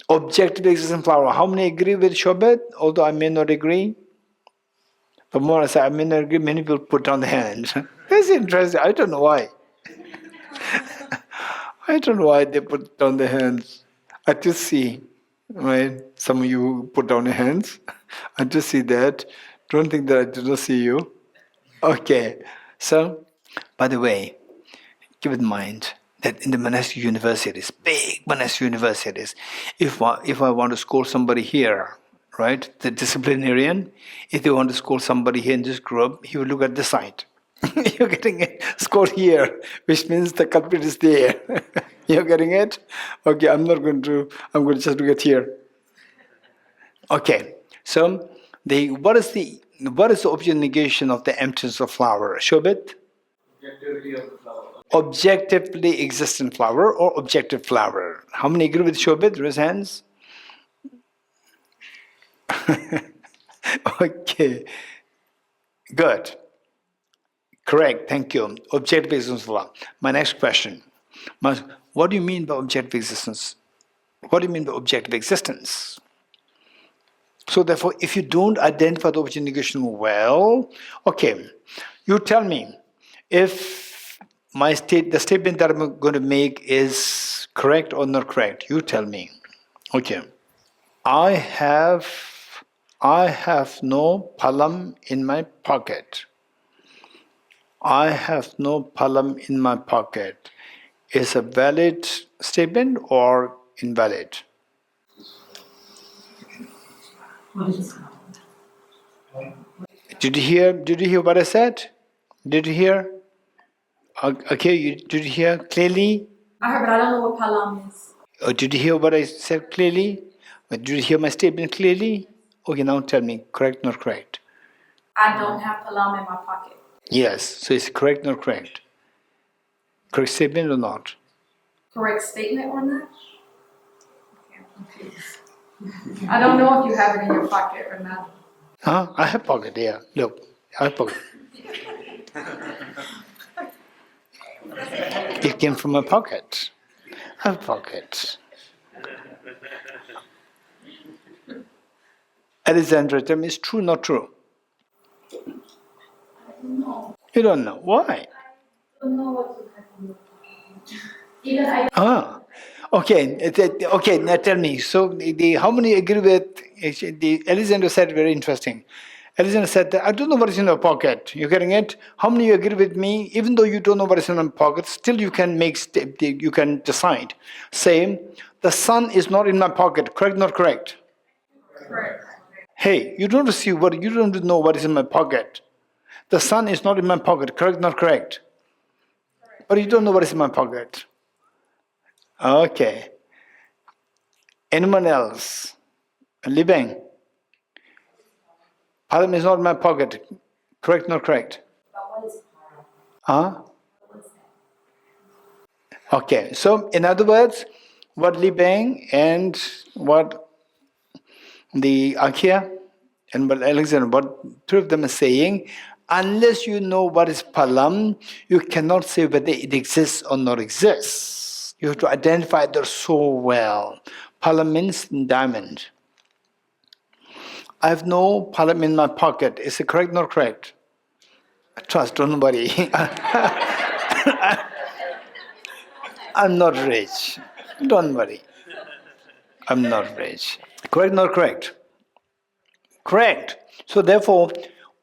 Objective existence flower. How many agree with Shobit? Although I may not agree. The more I say I may not agree, many people put down the hand. That's interesting. I don't know why. I don't know why they put down the hands. I just see, right? Some of you put down your hands. I just see that. Don't think that I do not see you. Okay. So, by the way, keep in mind that in the monastic universities, big monastic universities, if I want to scold somebody here, right, the disciplinarian, if they want to scold somebody here in this group, he will look at the side. You're getting it? Score here, which means the culprit is there. You're getting it? Okay, I'm going to just look at here. Okay, so what is the object negation of the emptiness of flower? Shobit? Objectivity of the flower. Objectively existent flower or objective flower? How many agree with Shobit? Raise hands. Okay, good. Correct, thank you. Objective existence flower. My next question. What do you mean by objective existence? What do you mean by objective existence? So therefore, if you don't identify the object negation well, okay, you tell me if the statement that I'm going to make is correct or not correct. You tell me. Okay. I have no palam in my pocket. I have no palam in my pocket. Is a valid statement or invalid? Did you hear what I said? Did you hear? Okay, did you hear clearly? I heard, but I don't know what palam is. Did you hear what I said clearly? Did you hear my statement clearly? Okay, now tell me, correct, not correct? I don't have palam in my pocket. Yes, so it's correct, not correct? Correct statement or not? Correct statement or not? Okay, I'm confused. I don't know if you have it in your pocket or not. Huh? I have pocket, yeah. Look, I have pocket. It came from my pocket. I have pocket. Alexandra, tell me, is true, not true? No. You don't know. Why? I don't know what to happen. Even I. Okay, now tell me. So, how many agree with Alexander said very interesting. Alexander said that I don't know what is in your pocket. You getting it? How many you agree with me? Even though you don't know what is in your pocket, still you can you can decide. Say, the sun is not in my pocket. Correct, not correct? Correct. Hey, you don't know what is in my pocket. The sun is not in my pocket. Correct, not correct? But you don't know what is in my pocket. Okay. Anyone else? Living? Palam is not in my pocket. Correct, not correct? But what is para? Huh? What is that? Okay, so in other words, what Li Bang and what the Akia and what Alexander, what two of them are saying, unless you know what is Palam, you cannot say whether it exists or not exists. You have to identify that so well. Palam means diamond. I have no Palam in my pocket. Is it correct, not correct? Trust, don't worry. I'm not rich. Don't worry. I'm not rich. Correct, not correct? Correct. So therefore,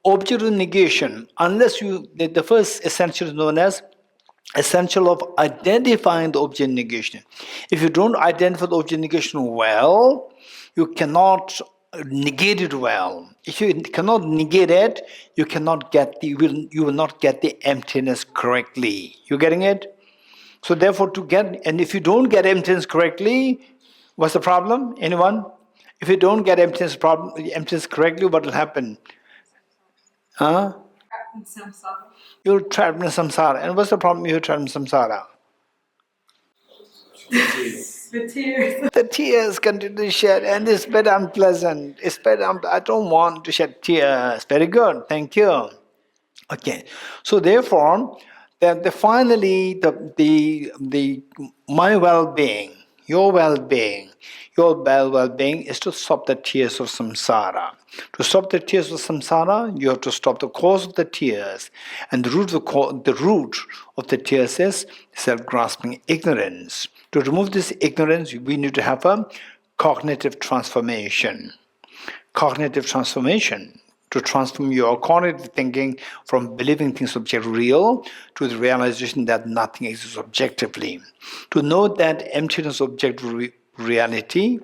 object of negation, unless you, the first essential is known as essential of identifying the object negation. If you don't identify the object negation well, you cannot negate it well. If you cannot negate it, you cannot get the you will not get the emptiness correctly. You getting it? So therefore, to get, and if you don't get emptiness correctly, what's the problem? Anyone? If you don't get emptiness correctly, what will happen? Huh? Trapped in samsara. You're trapped in samsara. And what's the problem? You're trapped in samsara. The tears. The tears continue to shed, and it's very unpleasant. It's very I don't want to shed tears. Very good. Thank you. Okay, so therefore, finally the my well-being, your well-being is to stop the tears of samsara. To stop the tears of samsara, you have to stop the cause of the tears, and the root of the tears is self-grasping ignorance. To remove this ignorance, we need to have a cognitive transformation. Cognitive transformation. To transform your cognitive thinking from believing things objectively real to the realization that nothing exists objectively. To know that emptiness of objective reality,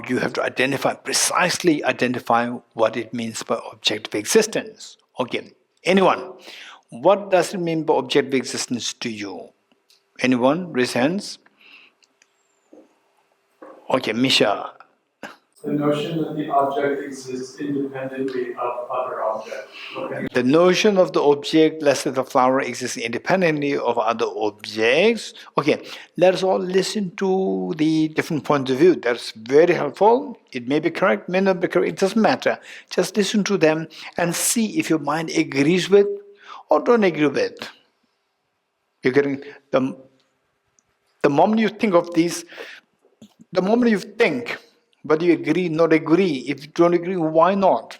you have to precisely identify what it means by objective existence. Okay, anyone, what does it mean by objective existence to you? Anyone, raise hands. Okay, Misha. The notion that the object exists independently of other objects. Okay. The notion of the object, let's say the flower, exists independently of other objects. Okay, let us all listen to the different points of view. That's very helpful. It may be correct, may not be correct, it doesn't matter. Just listen to them and see if your mind agrees with or don't agree with. You're getting the moment you think of these, the moment you think, whether you agree, not agree, if you don't agree, why not?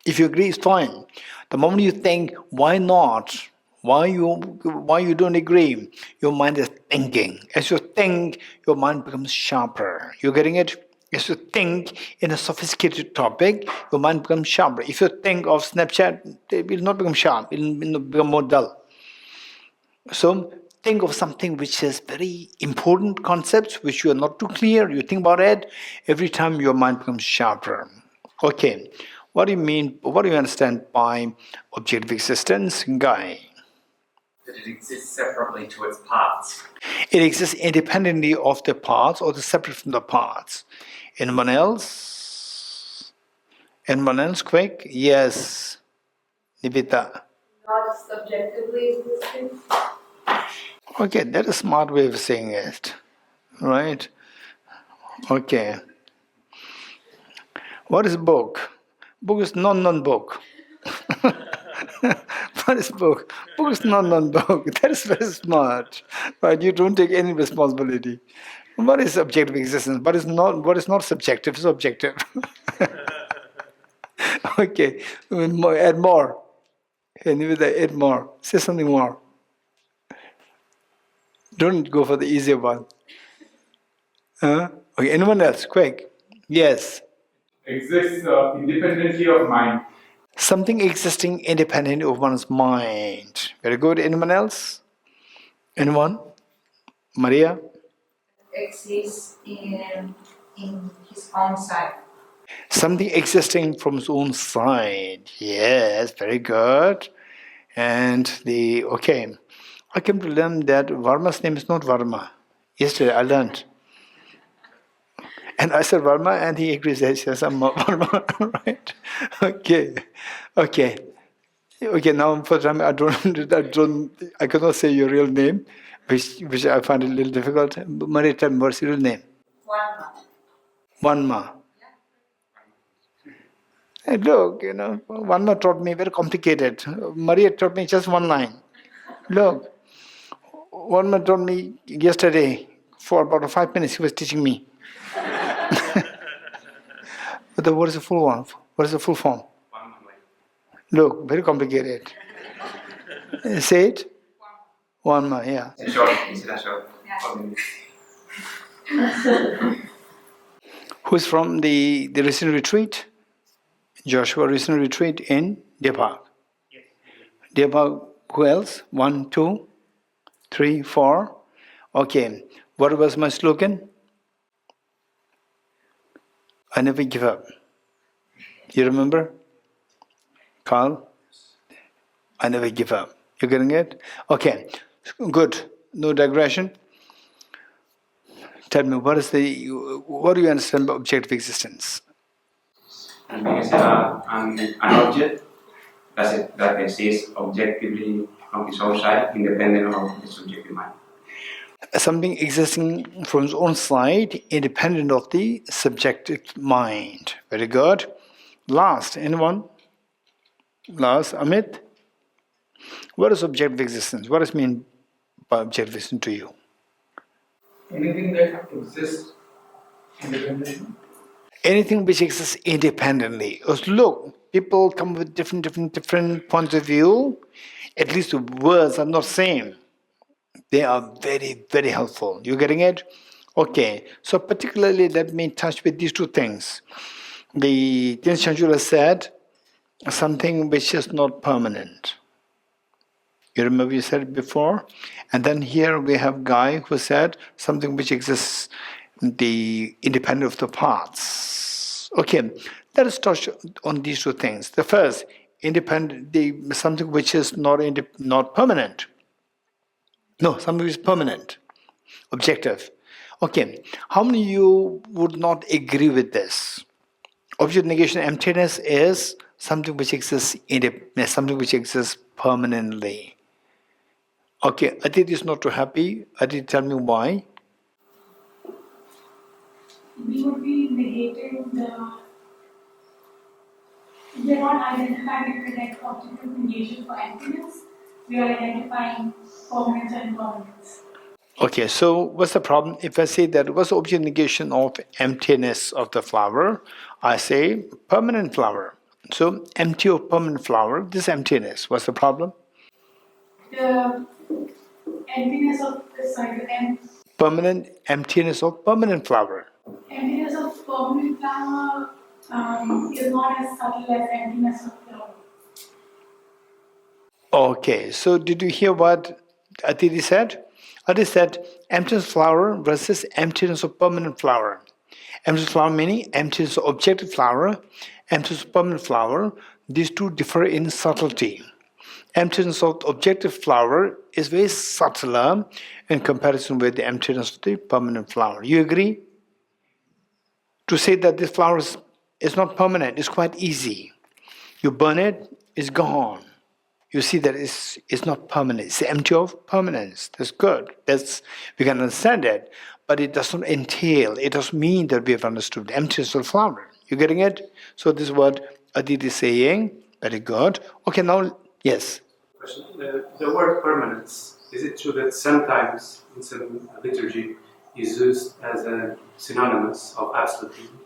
If you agree, it's fine. The moment you think, why not? Why you don't agree? Your mind is thinking. As you think, your mind becomes sharper. You getting it? As you think in a sophisticated topic, your mind becomes sharper. If you think of Snapchat, it will not become sharp. It will become more dull. So think of something which has very important concepts which you are not too clear. You think about it. Every time your mind becomes sharper. Okay. What do you mean, what do you understand by objective existence, Guy? That it exists separately to its parts. It exists independently of the parts or separate from the parts. Anyone else? Anyone else, quick? Yes. Nibita. Not subjectively existing. Okay, that's a smart way of saying it. Right? Okay. What is book? Book is non-book. What is book? Book is non-book. That is very smart. Right? You don't take any responsibility. What is objective existence? What is not subjective is objective. Okay. Add more. Anyway, add more. Say something more. Don't go for the easier one. Okay, anyone else? Quick. Yes. Exists independently of mind. Something existing independent of one's mind. Very good. Anyone else? Anyone? Maria? Exists in his own side. Something existing from its own side. Yes, very good. And I came to learn that Varma's name is not Varma. Yesterday I learned. And I said Varma, and he agrees. He says I'm Varma, right? Okay, okay, okay. Now for time, I cannot say your real name, which I find a little difficult. Maria, tell me what's your real name? Vanma. Hey, look, Vanma taught me very complicated. Maria taught me just one line. Look, Vanma told me yesterday for about 5 minutes. He was teaching me. But what is the full one? What is the full form? Look, very complicated. Say it. Vanma, yeah. It's short, it's a short. Who's from the recent retreat? Joshua recent retreat in Day5. Day5, who else? 1, 2, 3, 4. Okay. What was my slogan? I never give up. You remember? Carl? I never give up. You getting it? Okay. Good. No digression. Tell me, what do you understand about objective existence? And because an object that exists objectively from its own side, independent of the subjective mind. Something existing from its own side, independent of the subjective mind. Very good. Last, anyone? Last, Amit? What is objective existence? What does it mean by objective existence to you? Anything that exists independently. Anything which exists independently. Look, people come with different points of view. At least the words are not same. They are very, very helpful. You getting it? Okay. So particularly let me touch with these two things. The Chanchula said something which is not permanent. You remember you said it before? And then here we have Guy who said something which exists the independent of the parts. Okay, let us touch on these two things. The first, independent, something which is not permanent. No, something which is permanent, objective. Okay, how many of you would not agree with this? Object negation emptiness is something which exists something which exists permanently. Okay, Aditi is not too happy. Aditi, tell me why. We would be negating we are not identifying the correct objective negation for emptiness, we are identifying permanence and impermanence. Okay, so what's the problem? If I say that what's the object negation of emptiness of the flower, I say permanent flower. So empty of permanent flower, this emptiness, what's the problem? The emptiness of permanent emptiness of permanent flower. Emptiness of permanent flower is not as subtle as emptiness of flower. Okay, so did you hear what Aditi said? Aditi said emptiness of flower versus emptiness of permanent flower. Emptiness of flower meaning emptiness of objective flower, emptiness of permanent flower. These two differ in subtlety. Emptiness of objective flower is very subtler in comparison with the emptiness of the permanent flower. You agree? To say that this flower is not permanent is quite easy. You burn it, it's gone. You see that it's not permanent. It's empty of permanence. That's good. We can understand it, but it doesn't entail. It doesn't mean that we have understood the emptiness of the flower. You getting it? So this is what Aditi is saying. Very good. Okay, now yes. The word permanence, is it true that sometimes in some liturgy is used as a synonymous of absolutism?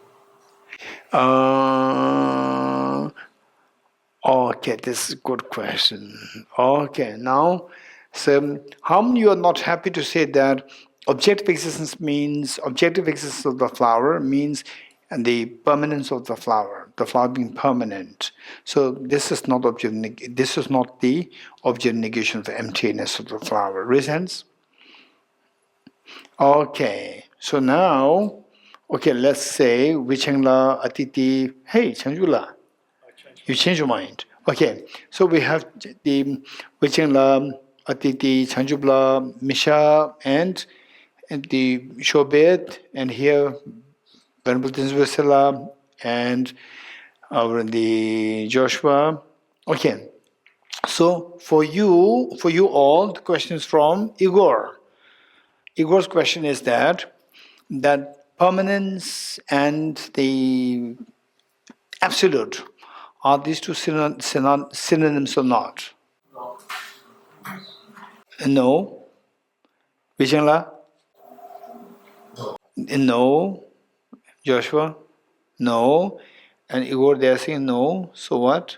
Okay, this is a good question. Okay, now, so how many you are not happy to say that objective existence of the flower means the permanence of the flower being permanent. So this is not the object negation of the emptiness of the flower. Reasons? Okay, so now, let's say Vichangla Atiti, hey, Chanjula. You change your mind. Okay, so we have the Vichangla, Atiti, Chanjubla, Misha, and the Shobet, and here Venerable Geshe-la, and over the Joshua. Okay. So for you all, the question is from Igor. Igor's question is that permanence and the absolute, are these two synonyms or not? No. Vijayla? No. Joshua? No. And Igor, they are saying no. So what?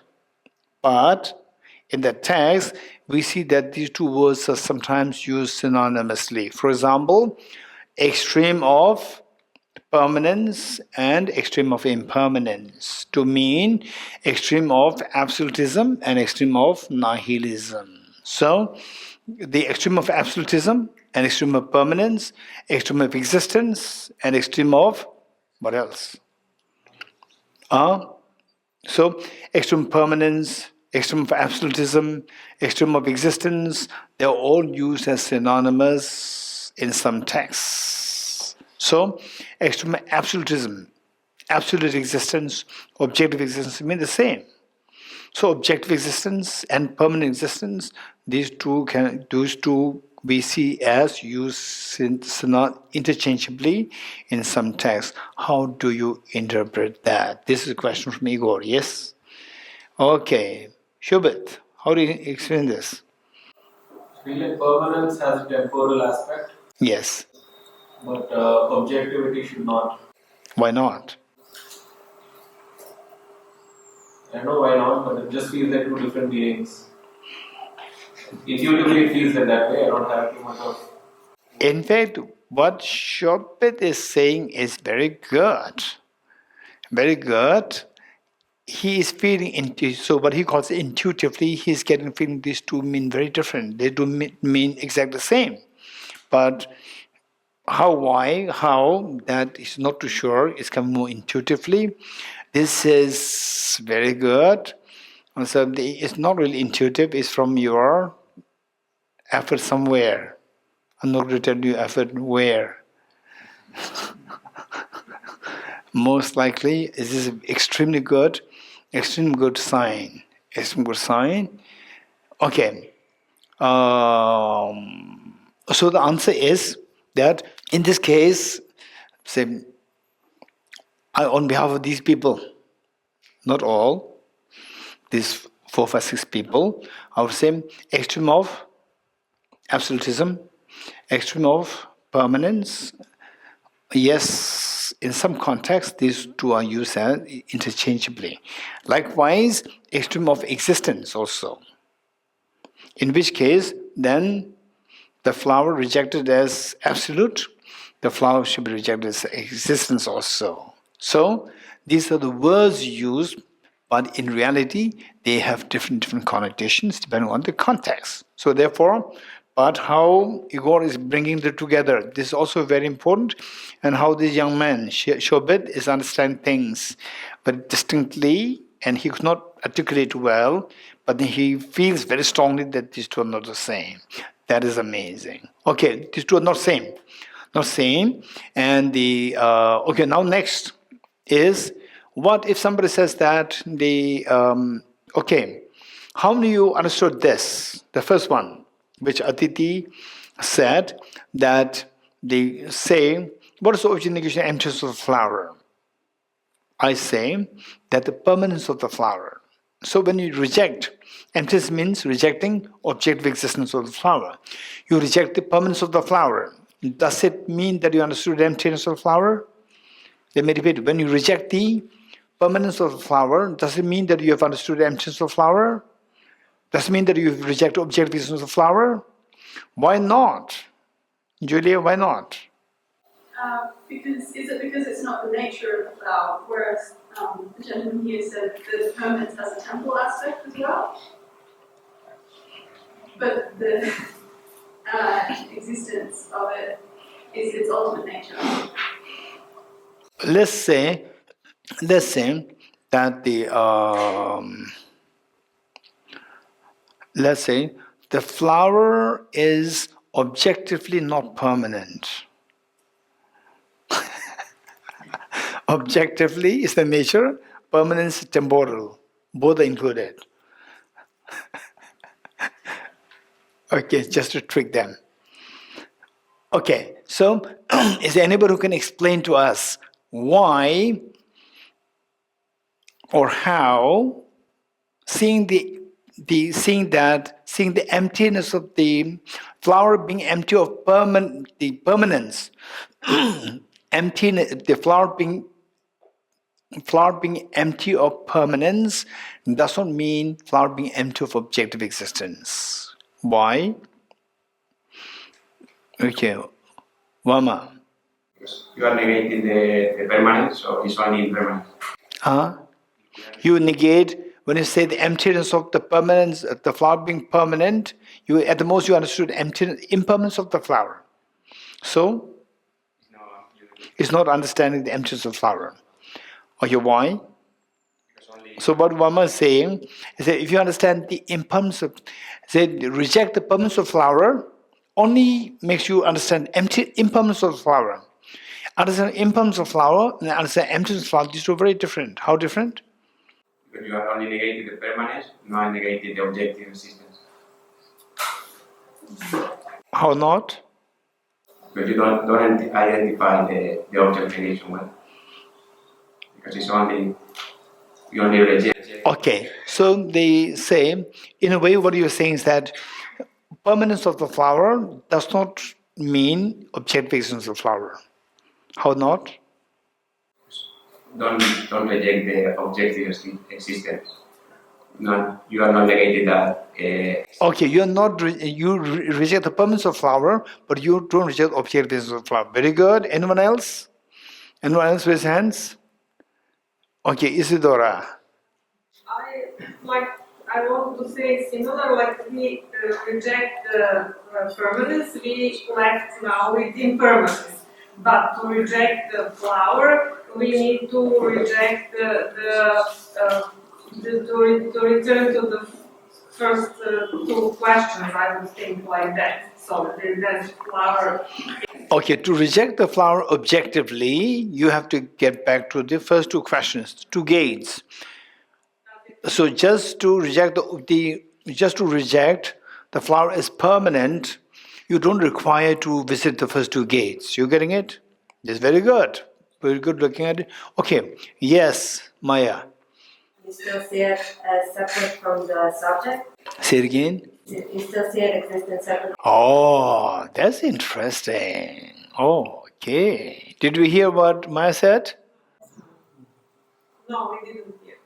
But in the text, we see that these two words are sometimes used synonymously. For example, extreme of permanence and extreme of impermanence to mean extreme of absolutism and extreme of nihilism. So, the extreme of absolutism and extreme of permanence, extreme of existence and extreme of what else? So, extreme permanence, extreme of absolutism, extreme of existence, they're all used as synonymous in some texts. So, extreme absolutism, absolute existence, objective existence mean the same. So, objective existence and permanent existence, those two we see as used interchangeably in some texts. How do you interpret that? This is a question from Igor, yes? Okay. Shubhat, how do you explain this? I feel like permanence has a temporal aspect. Yes. But objectivity should not. Why not? I don't know why not, but it just feels like two different beings. Intuitively, it feels like that way. I don't have too much of. In fact, what Shobit is saying is very good. Very good. He is feeling into, so what he calls intuitively, he's getting feeling these two mean very different. They do mean exactly the same. But how, that is not too sure. It's coming more intuitively. This is very good. And so it's not really intuitive, it's from your effort somewhere. I'm not going to tell you effort where. Most likely, this is extremely good sign. Extremely good sign. Okay. So the answer is that in this case, say, on behalf of these people, not all, these 4, 5, 6 people, I would say extreme of absolutism, extreme of permanence. Yes, in some contexts, these two are used interchangeably. Likewise, extreme of existence also. In which case, then the flower rejected as absolute, the flower should be rejected as existence also. So, these are the words used, but in reality, they have different connotations depending on the context. So therefore, but how Igor is bringing them together, this is also very important, and how this young man, Shobit, is understanding things very distinctly, and he could not articulate well, but he feels very strongly that these two are not the same. That is amazing. Okay, these two are not same. Not same. And okay, now next is, what if somebody says that okay, how do you understood this? The first one, which Aditi said, that they say, what is the origination and emptiness of the flower? I say that the permanence of the flower. So when you reject, emptiness means rejecting objective existence of the flower. You reject the permanence of the flower. Does it mean that you understood the emptiness of the flower? Let me repeat, when you reject the permanence of the flower, does it mean that you have understood the emptiness of the flower? Does it mean that you reject objective existence of the flower? Why not? Julia, why not? Is it because it's not the nature of the flower, whereas the gentleman here said that permanence has a temporal aspect as well? But the existence of it is its ultimate nature. Let's say that let's say the flower is objectively not permanent. Objectively is the nature, permanence temporal. Both are included. Okay, just to trick them. Okay, so is there anybody who can explain to us why or how seeing the emptiness of the flower being empty of the permanence, emptiness, the flower being empty of permanence does not mean flower being empty of objective existence. Why? Okay, Vama. You are negating the permanence, or it's only impermanence? You negate, when you say the emptiness of the permanence, the flower being permanent, you at the most you understood impermanence of the flower. So, it's not understanding the emptiness of the flower. Okay, why? So what Vama is saying is that if you understand the impermanence of, reject the permanence of flower, only makes you understand impermanence of the flower. Understand impermanence of flower and understand emptiness of flower, these two are very different. How different? Because you are only negating the permanence, not negating the objective existence. How not? Because you don't identify the object negation well. Because it's only, you only reject. Okay, so they say, in a way what you're saying is that permanence of the flower does not mean objective existence of the flower. How not? Don't reject the objective existence. No, you are not negating that. Okay, you are not reject the permanence of flower, but you don't reject objective existence of flower. Very good. Anyone else? Anyone else raise hands? Okay, Isidora. I want to say similar, like we reject the permanence, we left now with impermanence. But to reject the flower, we need to reject to return to the first two questions, I would think like that. So there's flower. Okay, to reject the flower objectively, you have to get back to the first two questions, two gates. So just to reject the flower as permanent, you don't require to visit the first two gates. You getting it? That's very good. Very good looking at it. Okay. Yes, Maya. You still see it as separate from the subject? Say it again. You still see it existing separately? Oh, that's interesting. Oh, okay. Did we hear what Maya said? No, we didn't hear.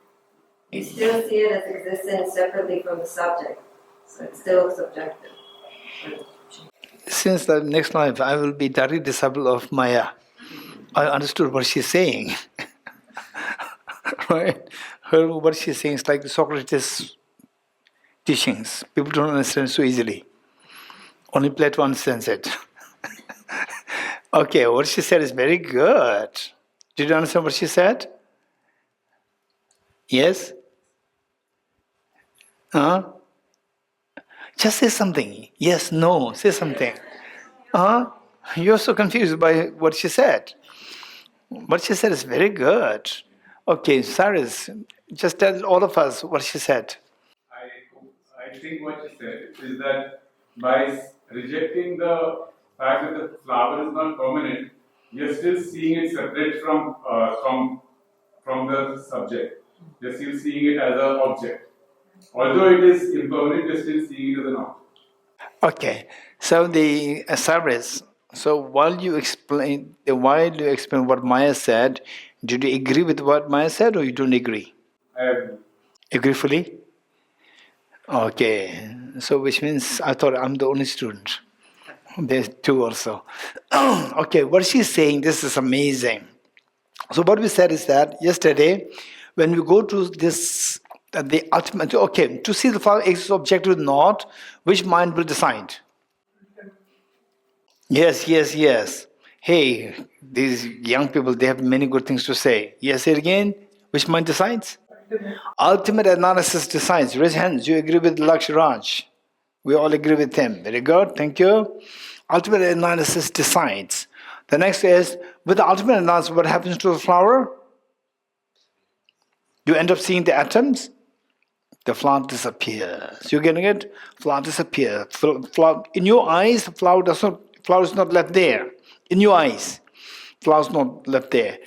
You still see it as existing separately from the subject, so it's still subjective. Since the next life I will be directly disciple of Maya, I understood what she's saying. Right? What she's saying is like the Socrates' teachings. People don't understand so easily. Only Plato understands it. Okay, what she said is very good. Did you understand what she said? Yes? Just say something. Yes, no, say something. You're so confused by what she said. What she said is very good. Okay, Cyrus, just tell all of us what she said. I think what she said is that by rejecting the fact that the flower is not permanent, you're still seeing it separate from the subject. You're still seeing it as an object. Although it is impermanent, you're still seeing it as an object. Okay, so the Cyrus, so while you explain what Maya said, did you agree with what Maya said or you don't agree? I agree. Agree fully? Okay, so which means I thought I'm the only student. There's two also. Okay, what she's saying, this is amazing. So what we said is that yesterday, when we go to this, the ultimate, okay, to see the flower exists objective or not, which mind will decide? Yes. Hey, these young people, they have many good things to say. Yes, say it again. Which mind decides? Ultimate analysis decides. Raise hands. You agree with Lakshiraj? We all agree with him. Very good. Thank you. Ultimate analysis decides. The next is, with the ultimate analysis, what happens to the flower? You end up seeing the atoms, the flower disappears. You're getting it? Flower disappears. Flower, in your eyes, the flower is not left there. In your eyes, flower is not left there.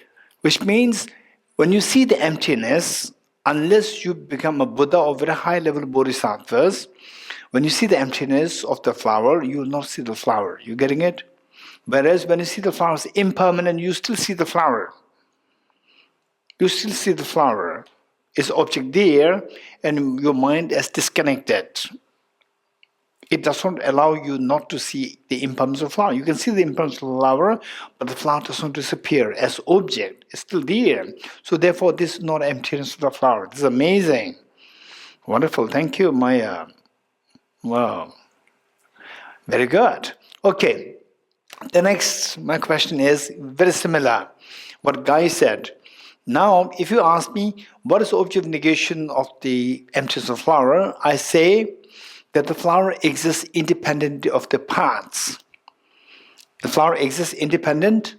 Which means, when you see the emptiness, unless you become a Buddha or very high level Bodhisattvas, when you see the emptiness of the flower, you will not see the flower. You getting it? Whereas when you see the flower is impermanent, you still see the flower. You still see the flower. It's object there, and your mind is disconnected. It does not allow you not to see the impermanence of the flower. You can see the impermanence of the flower, but the flower does not disappear as object. It's still there. So therefore, this is not emptiness of the flower. This is amazing. Wonderful. Thank you, Maya. Wow. Very good. Okay. The next, my question is very similar. What Guy said. Now, if you ask me, what is the object of negation of the emptiness of flower? I say that the flower exists independent of the parts. The flower exists independent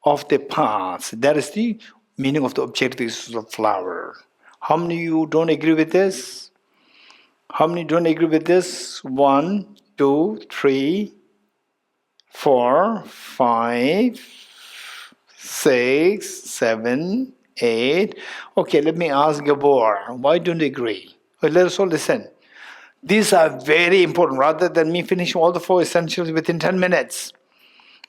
of the parts. That is the meaning of the objectivity of the flower. How many of you don't agree with this? How many don't agree with this? 1, 2, 3, 4, 5, 6, 7, 8. Okay, let me ask Gabor. Why don't you agree? Well, let us all listen. These are very important, rather than me finishing all the 4 essentials within 10 minutes.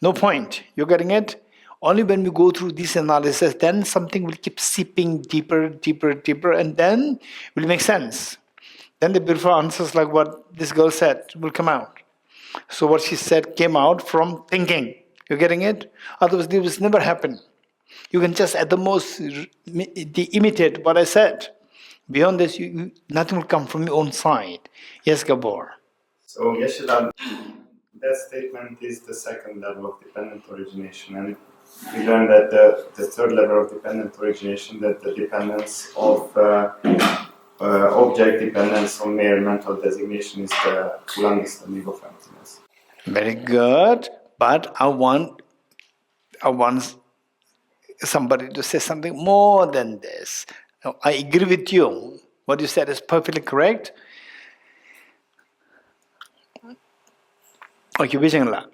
No point. You're getting it? Only when we go through this analysis, then something will keep seeping deeper, deeper, deeper, and then it will make sense. Then the beautiful answers like what this girl said will come out. So what she said came out from thinking. You're getting it? Otherwise, this will never happen. You can just at the most imitate what I said. Beyond this, nothing will come from your own side. Yes, Gabor. So, Geshe-la, that statement is the second level of dependent origination. And we learned that the third level of dependent origination, that the dependence of object dependence on mere mental designation is the full understanding of emptiness. Very good. But I want somebody to say something more than this. I agree with you. What you said is perfectly correct. Okay, Vijayala.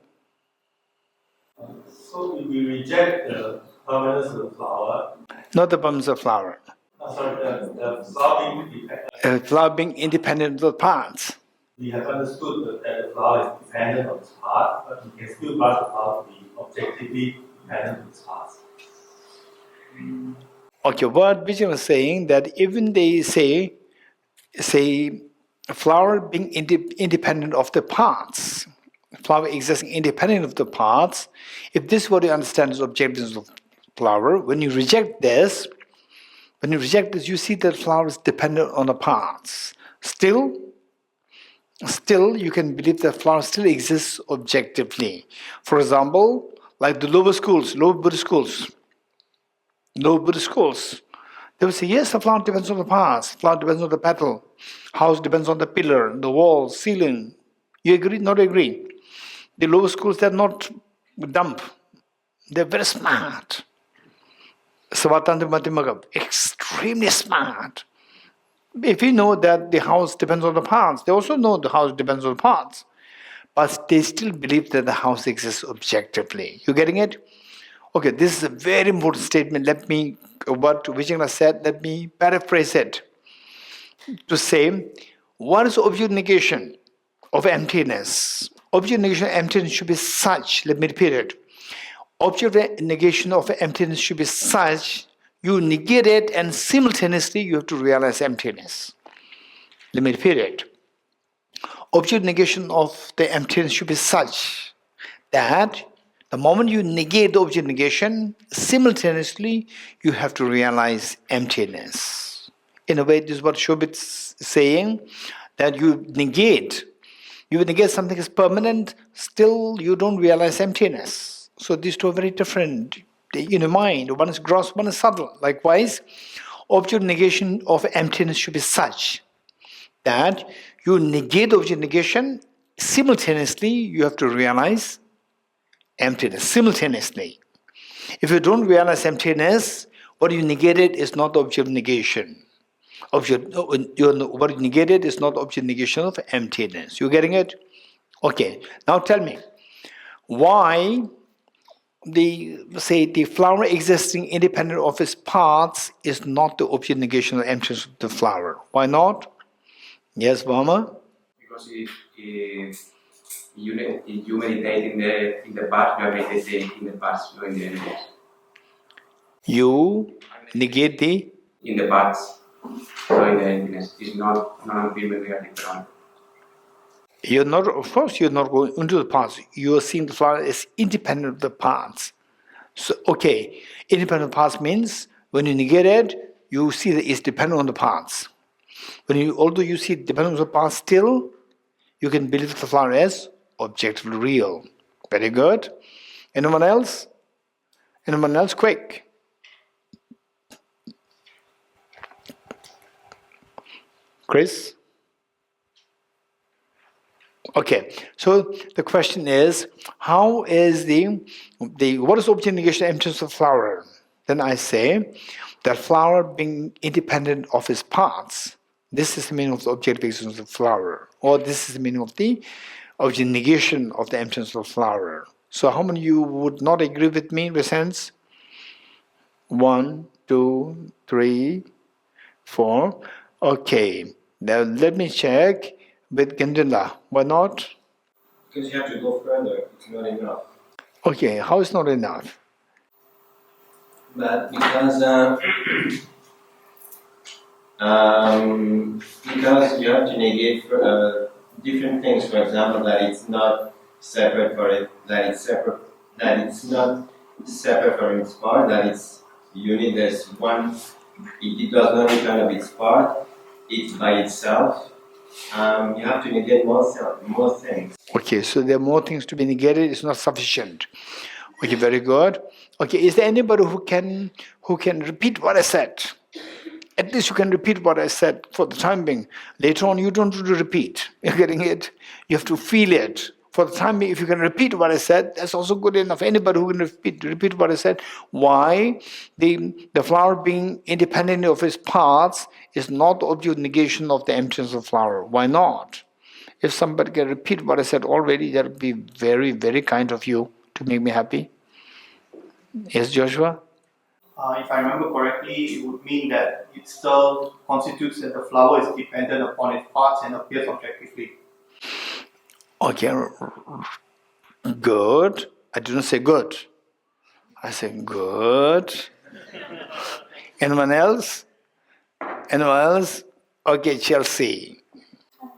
So if we reject the permanence of the flower, Not the permanence of flower. the flower being dependent. Flower being independent of the parts. We have understood that the flower is dependent on its part, but we can still grasp the flower to be objectively dependent on its parts. Okay, what Vijay was saying, that even they say flower being independent of the parts, flower existing independent of the parts, if this is what you understand as objectivity of flower, when you reject this, you see that flower is dependent on the parts. Still you can believe that flower still exists objectively. For example, like the lower Buddhist schools, they will say, yes, the flower depends on the parts, flower depends on the petal, house depends on the pillar, the wall, ceiling. You agree? Not agree? The lower schools, they're not dumb. They're very smart. Savatantra Madhyamaka, extremely smart. If you know that the house depends on the parts, they also know the house depends on the parts. But they still believe that the house exists objectively. You getting it? Okay, this is a very important statement. What Vijayana said, let me paraphrase it. To say, what is object negation of emptiness? Object negation of emptiness should be such, let me repeat it. Object negation of emptiness should be such, you negate it and simultaneously you have to realize emptiness. Let me repeat it. Object negation of the emptiness should be such that the moment you negate the object negation, simultaneously you have to realize emptiness. In a way, this is what Shobit's saying, that you negate something as permanent, still you don't realize emptiness. So these two are very different in your mind. One is gross, one is subtle. Likewise, object negation of emptiness should be such that you negate object negation, simultaneously you have to realize emptiness simultaneously. If you don't realize emptiness, what you negated is not the object of negation. What you negated is not the object negation of emptiness. You getting it? Okay. Now tell me, why the flower existing independent of its parts is not the object negation of emptiness of the flower? Why not? Yes, Bama? Because if you meditate in the past, you are meditating in the past, not in the universe. You negate the in the past, not in the emptiness. It's not non-being reality. You're not, of course, you're not going into the parts. You're seeing the flower as independent of the parts. So, okay, independent of parts means when you negate it, you see that it's dependent on the parts. Although you see it dependent on the parts, still you can believe the flower as objectively real. Very good. Anyone else? Anyone else? Quick. Chris? Okay, so the question is, how is what is object negation emptiness of flower? Then I say that flower being independent of its parts, this is the meaning of the object existence of the flower, or this is the meaning of the object negation of the emptiness of flower. So how many of you would not agree with me in the sense? 1, 2, 3, 4. Okay, now let me check with Gendela. Why not? Because you have to go further. It's not enough. Okay, how is not enough? But because you have to negate different things. For example, that it's not separate for it, that it's not separate from its part, that it's unit. There's one. It does not depend on its part. It's by itself. You have to negate more things. Okay, so there are more things to be negated. It's not sufficient. Okay, very good. Okay, is there anybody who can repeat what I said? At least you can repeat what I said for the time being. Later on, you don't have to repeat. You're getting it? You have to feel it. For the time being, if you can repeat what I said, that's also good enough. Anybody who can repeat what I said, why the flower being independent of its parts is not the object of negation of the emptiness of flower. Why not? If somebody can repeat what I said already, that would be very, very kind of you to make me happy. Yes, Joshua? If I remember correctly, it would mean that it still constitutes that the flower is dependent upon its parts and appears objectively. Okay, good. I didn't say good. I said good. Anyone else? Anyone else? Okay, Chelsea.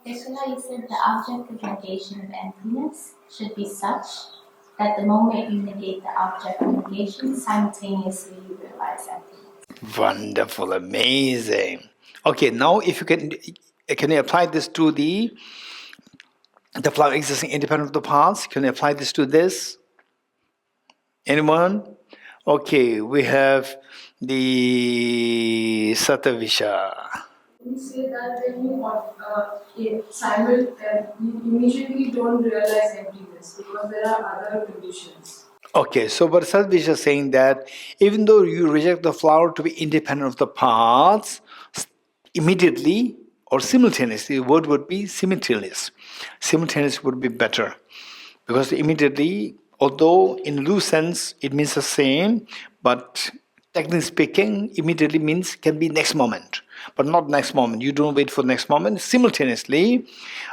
Geshe-la, you said the object of negation of emptiness should be such that the moment you negate the object of negation, simultaneously you realize emptiness. Wonderful, amazing. Okay, now if you can you apply this to the flower existing independent of the parts? Can you apply this to this? Anyone? Okay, we have the Satavisha. We say that when you immediately don't realize emptiness because there are other conditions. Okay, so what Satavisha is saying that even though you reject the flower to be independent of the parts, immediately or simultaneously, the word would be simultaneous. Simultaneous would be better because immediately, although in loose sense it means the same, but technically speaking, immediately means can be next moment, but not next moment. You don't wait for next moment. Simultaneously,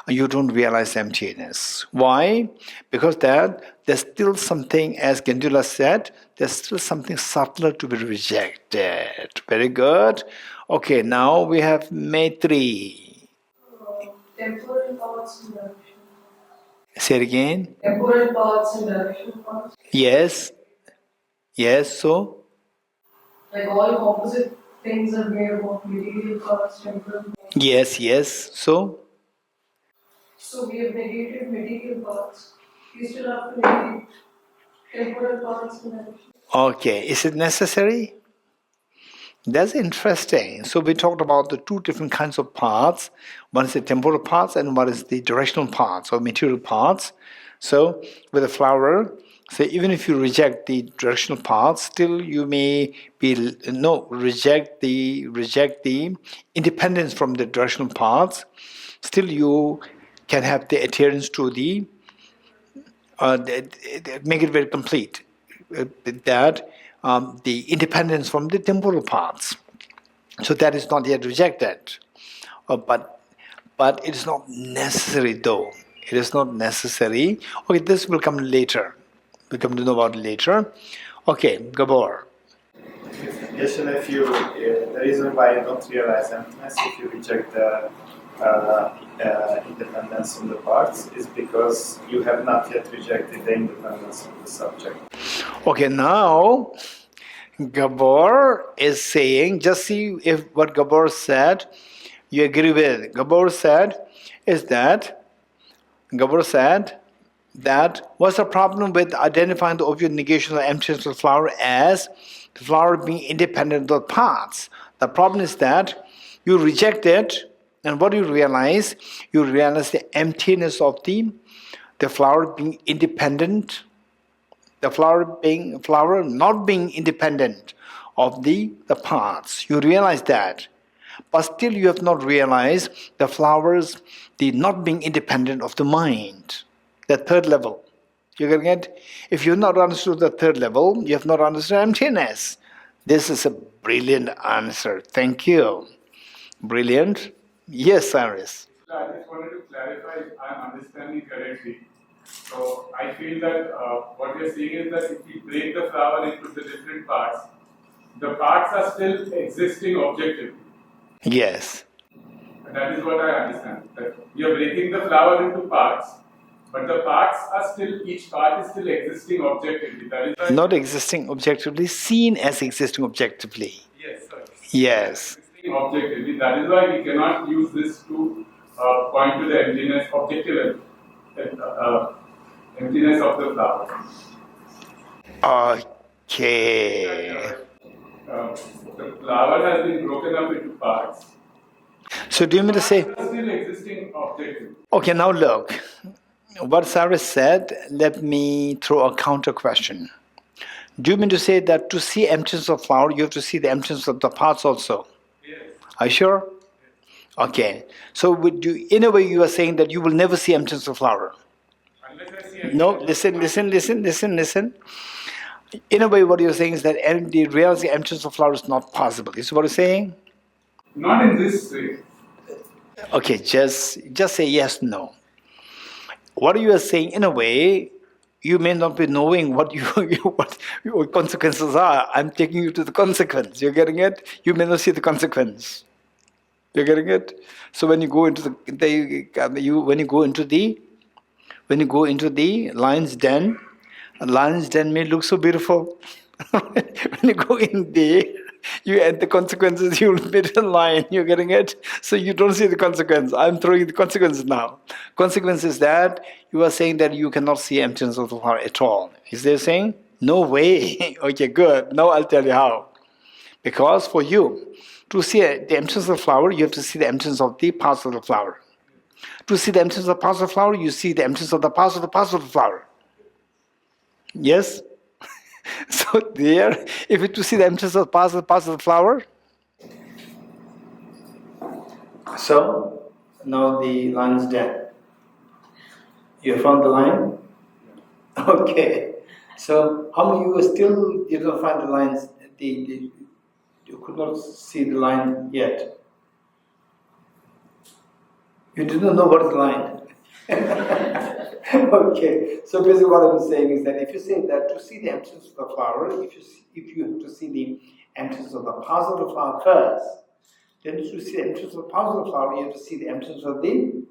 you don't realize emptiness. Why? Because there's still something, as Gendula said, there's still something subtler to be rejected. Very good. Okay, now we have Maitri. Temporal parts and direction. Say it again. Temporal parts and direction parts. Yes. Yes, so? Like all opposite things are made of material parts, temporal parts. Yes, so? So we have negated material parts. We still have to negate temporal parts and direction. Okay, is it necessary? That's interesting. So we talked about the two different kinds of parts. One is the temporal parts and one is the directional parts or material parts. So with a flower, So even if you reject the directional path, still you may be reject the independence from the directional path. Still you can have the adherence to the make it very complete. That the independence from the temporal paths. So that is not yet rejected. But it is not necessary though. It is not necessary. Okay, this will come later. We'll come to know about it later. Okay, Gabor. Yes, and if you, the reason why you don't realize emptiness, if you reject the independence from the parts, is because you have not yet rejected the independence of the subject. Okay, now Gabor is saying, just see if what Gabor said, you agree with. Gabor said that what's the problem with identifying the obvious negation of the emptiness of the flower as the flower being independent of the parts? The problem is that you reject it, and what do you realize? You realize the emptiness of the flower being independent, the flower not being independent of the parts. You realize that. But still you have not realized the flowers, the not being independent of the mind. The third level. You're getting it? If you've not understood the third level, you have not understood emptiness. This is a brilliant answer. Thank you. Brilliant. Yes, Cyrus. I just wanted to clarify if I'm understanding correctly. So I feel that what we are saying is that if we break the flower into the different parts, the parts are still existing objectively. Yes. And that is what I understand. That we are breaking the flower into parts, but the parts are still, each part is still existing objectively. That is why Not existing objectively, seen as existing objectively. Yes, sir. Yes. Existing objectively. That is why we cannot use this to point to the emptiness, objective emptiness of the flower. Okay. The flower has been broken up into parts. So do you mean to say? Still existing objective. Okay, now look. What Cyrus said, let me throw a counter question. Do you mean to say that to see emptiness of flower, you have to see the emptiness of the parts also? Yes. Are you sure? Yes. Okay. So would you, in a way you are saying that you will never see emptiness of flower? Unless I see No, listen. In a way what you're saying is that the reality emptiness of flower is not possible. Is what you're saying? Not in this way. Okay, just say yes, no. What you are saying, in a way, you may not be knowing what your consequences are. I'm taking you to the consequence. You're getting it? You may not see the consequence. You're getting it? So when you go into the lion's den may look so beautiful. When you go in there, you add the consequences, you'll meet a lion. You're getting it? So you don't see the consequence. I'm throwing the consequences now. Consequence is that you are saying that you cannot see emptiness of the heart at all. Is there saying? No way. Okay, good. Now I'll tell you how. Because for you, to see the emptiness of the flower, you have to see the emptiness of the parts of the flower. To see the emptiness of the parts of the flower, you see the emptiness of the parts of the flower. Yes? So there, if you to see the emptiness of parts of the flower. So, now the line is dead. You found the line? Okay. So, how many you don't find the lines, you could not see the line yet? You didn't know what is the line. Okay, so basically what I'm saying is that if you say that to see the emptiness of the flower, if you have to see the emptiness of the parts of the flower first, then to see the emptiness of the parts of the flower, you have to see the emptiness of the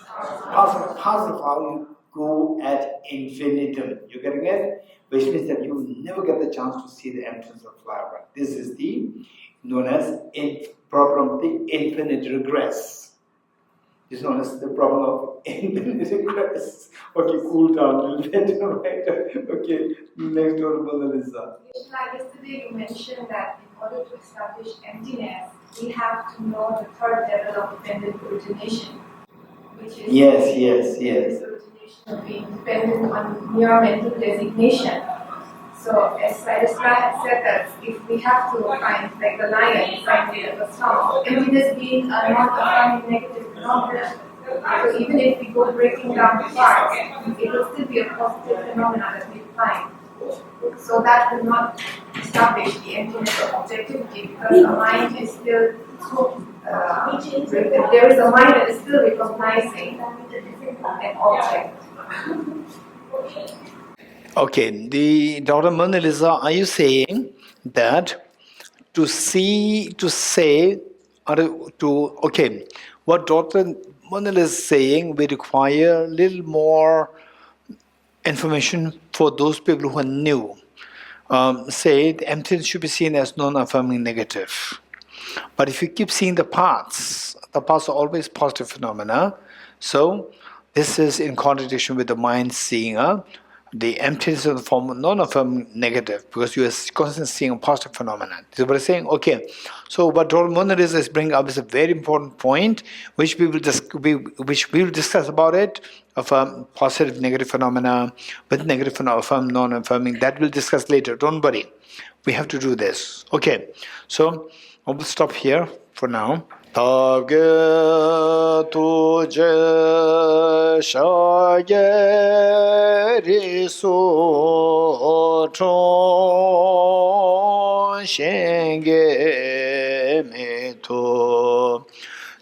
parts of the flower. You go at infinitum. You getting it? Which means that you will never get the chance to see the emptiness of the flower. This is the known as problem of the infinite regress. It's known as the problem of infinite regress. Okay, cool down a little bit. Okay, next door to Mona Lisa. Yesterday you mentioned that in order to establish emptiness, we have to know the third level of dependent origination, which is Yes. origination. should be dependent on mere mental designation. So as Sairasla had said that if we have to find, like the lion, find the song, emptiness being a non-affirming negative phenomenon. So even if we go breaking down the parts, it will still be a positive phenomenon that we find. So that will not establish the emptiness of objectivity because the mind is still, there is a mind that is still recognizing an object. Okay, the Dr. Mona Lisa, are you saying that to say, or to, okay, what Dr. Mona Lisa is saying, we require a little more information for those people who are new. Say the emptiness should be seen as non-affirming negative. But if you keep seeing the parts are always positive phenomena. So this is in contradiction with the mind seeing the emptiness of the form of non-affirming negative, because you are constantly seeing a positive phenomenon. This is what I'm saying. Okay, so what Dr. Mona Lisa is bringing up is a very important point, which we will discuss about it, of positive negative phenomena with negative phenomena, non-affirming. That we'll discuss later. Don't worry, we have to do this. Okay, so I will stop here for now. Tage tuje shage risu chon shenge meto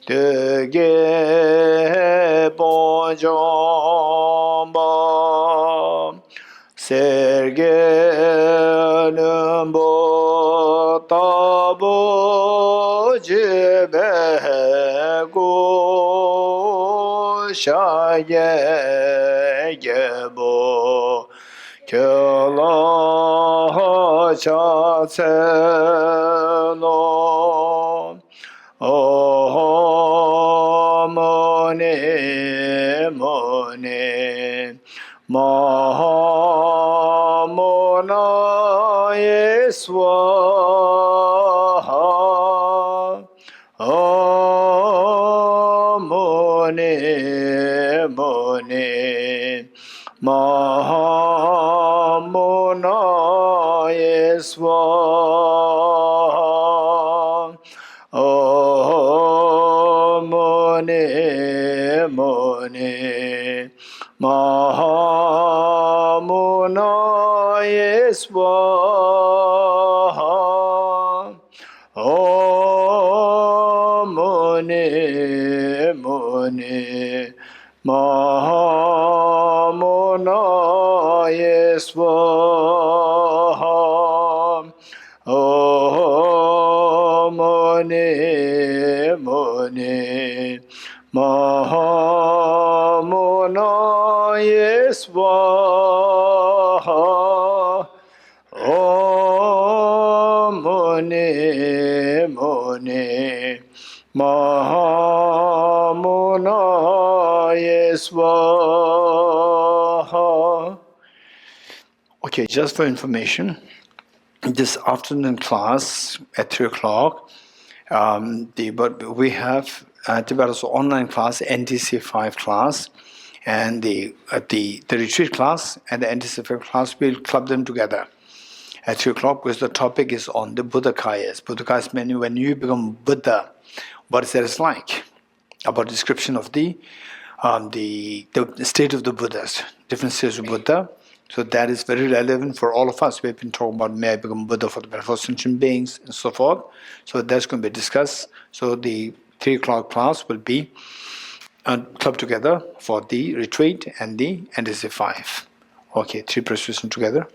dege bonjomba serge numbo tabo jebe go shaye gebo kela cha no oh mone Mahamona Swaha Mone Mahamona Swaha Mone Mahamona Swaha Mone Mahamona Swaha Mone Mahamona Swaha Mone Mahamona Swaha. Okay, just for information, this afternoon class at 3 o'clock, we have Tibet House online class, NTC5 class, and the retreat class and the NTC5 class, we'll club them together at 3 o'clock because the topic is on the Bodhgayas. Bodhgayas meaning when you become Buddha, what is that like? About description of the state of the Buddhas, different states of Buddha. So that is very relevant for all of us. We've been talking about may I become Buddha for the benefit of sentient beings and so forth. So that's going to be discussed. So the 3 o'clock class will be clubbed together for the retreat and the NTC5. Okay, 3 presentations together.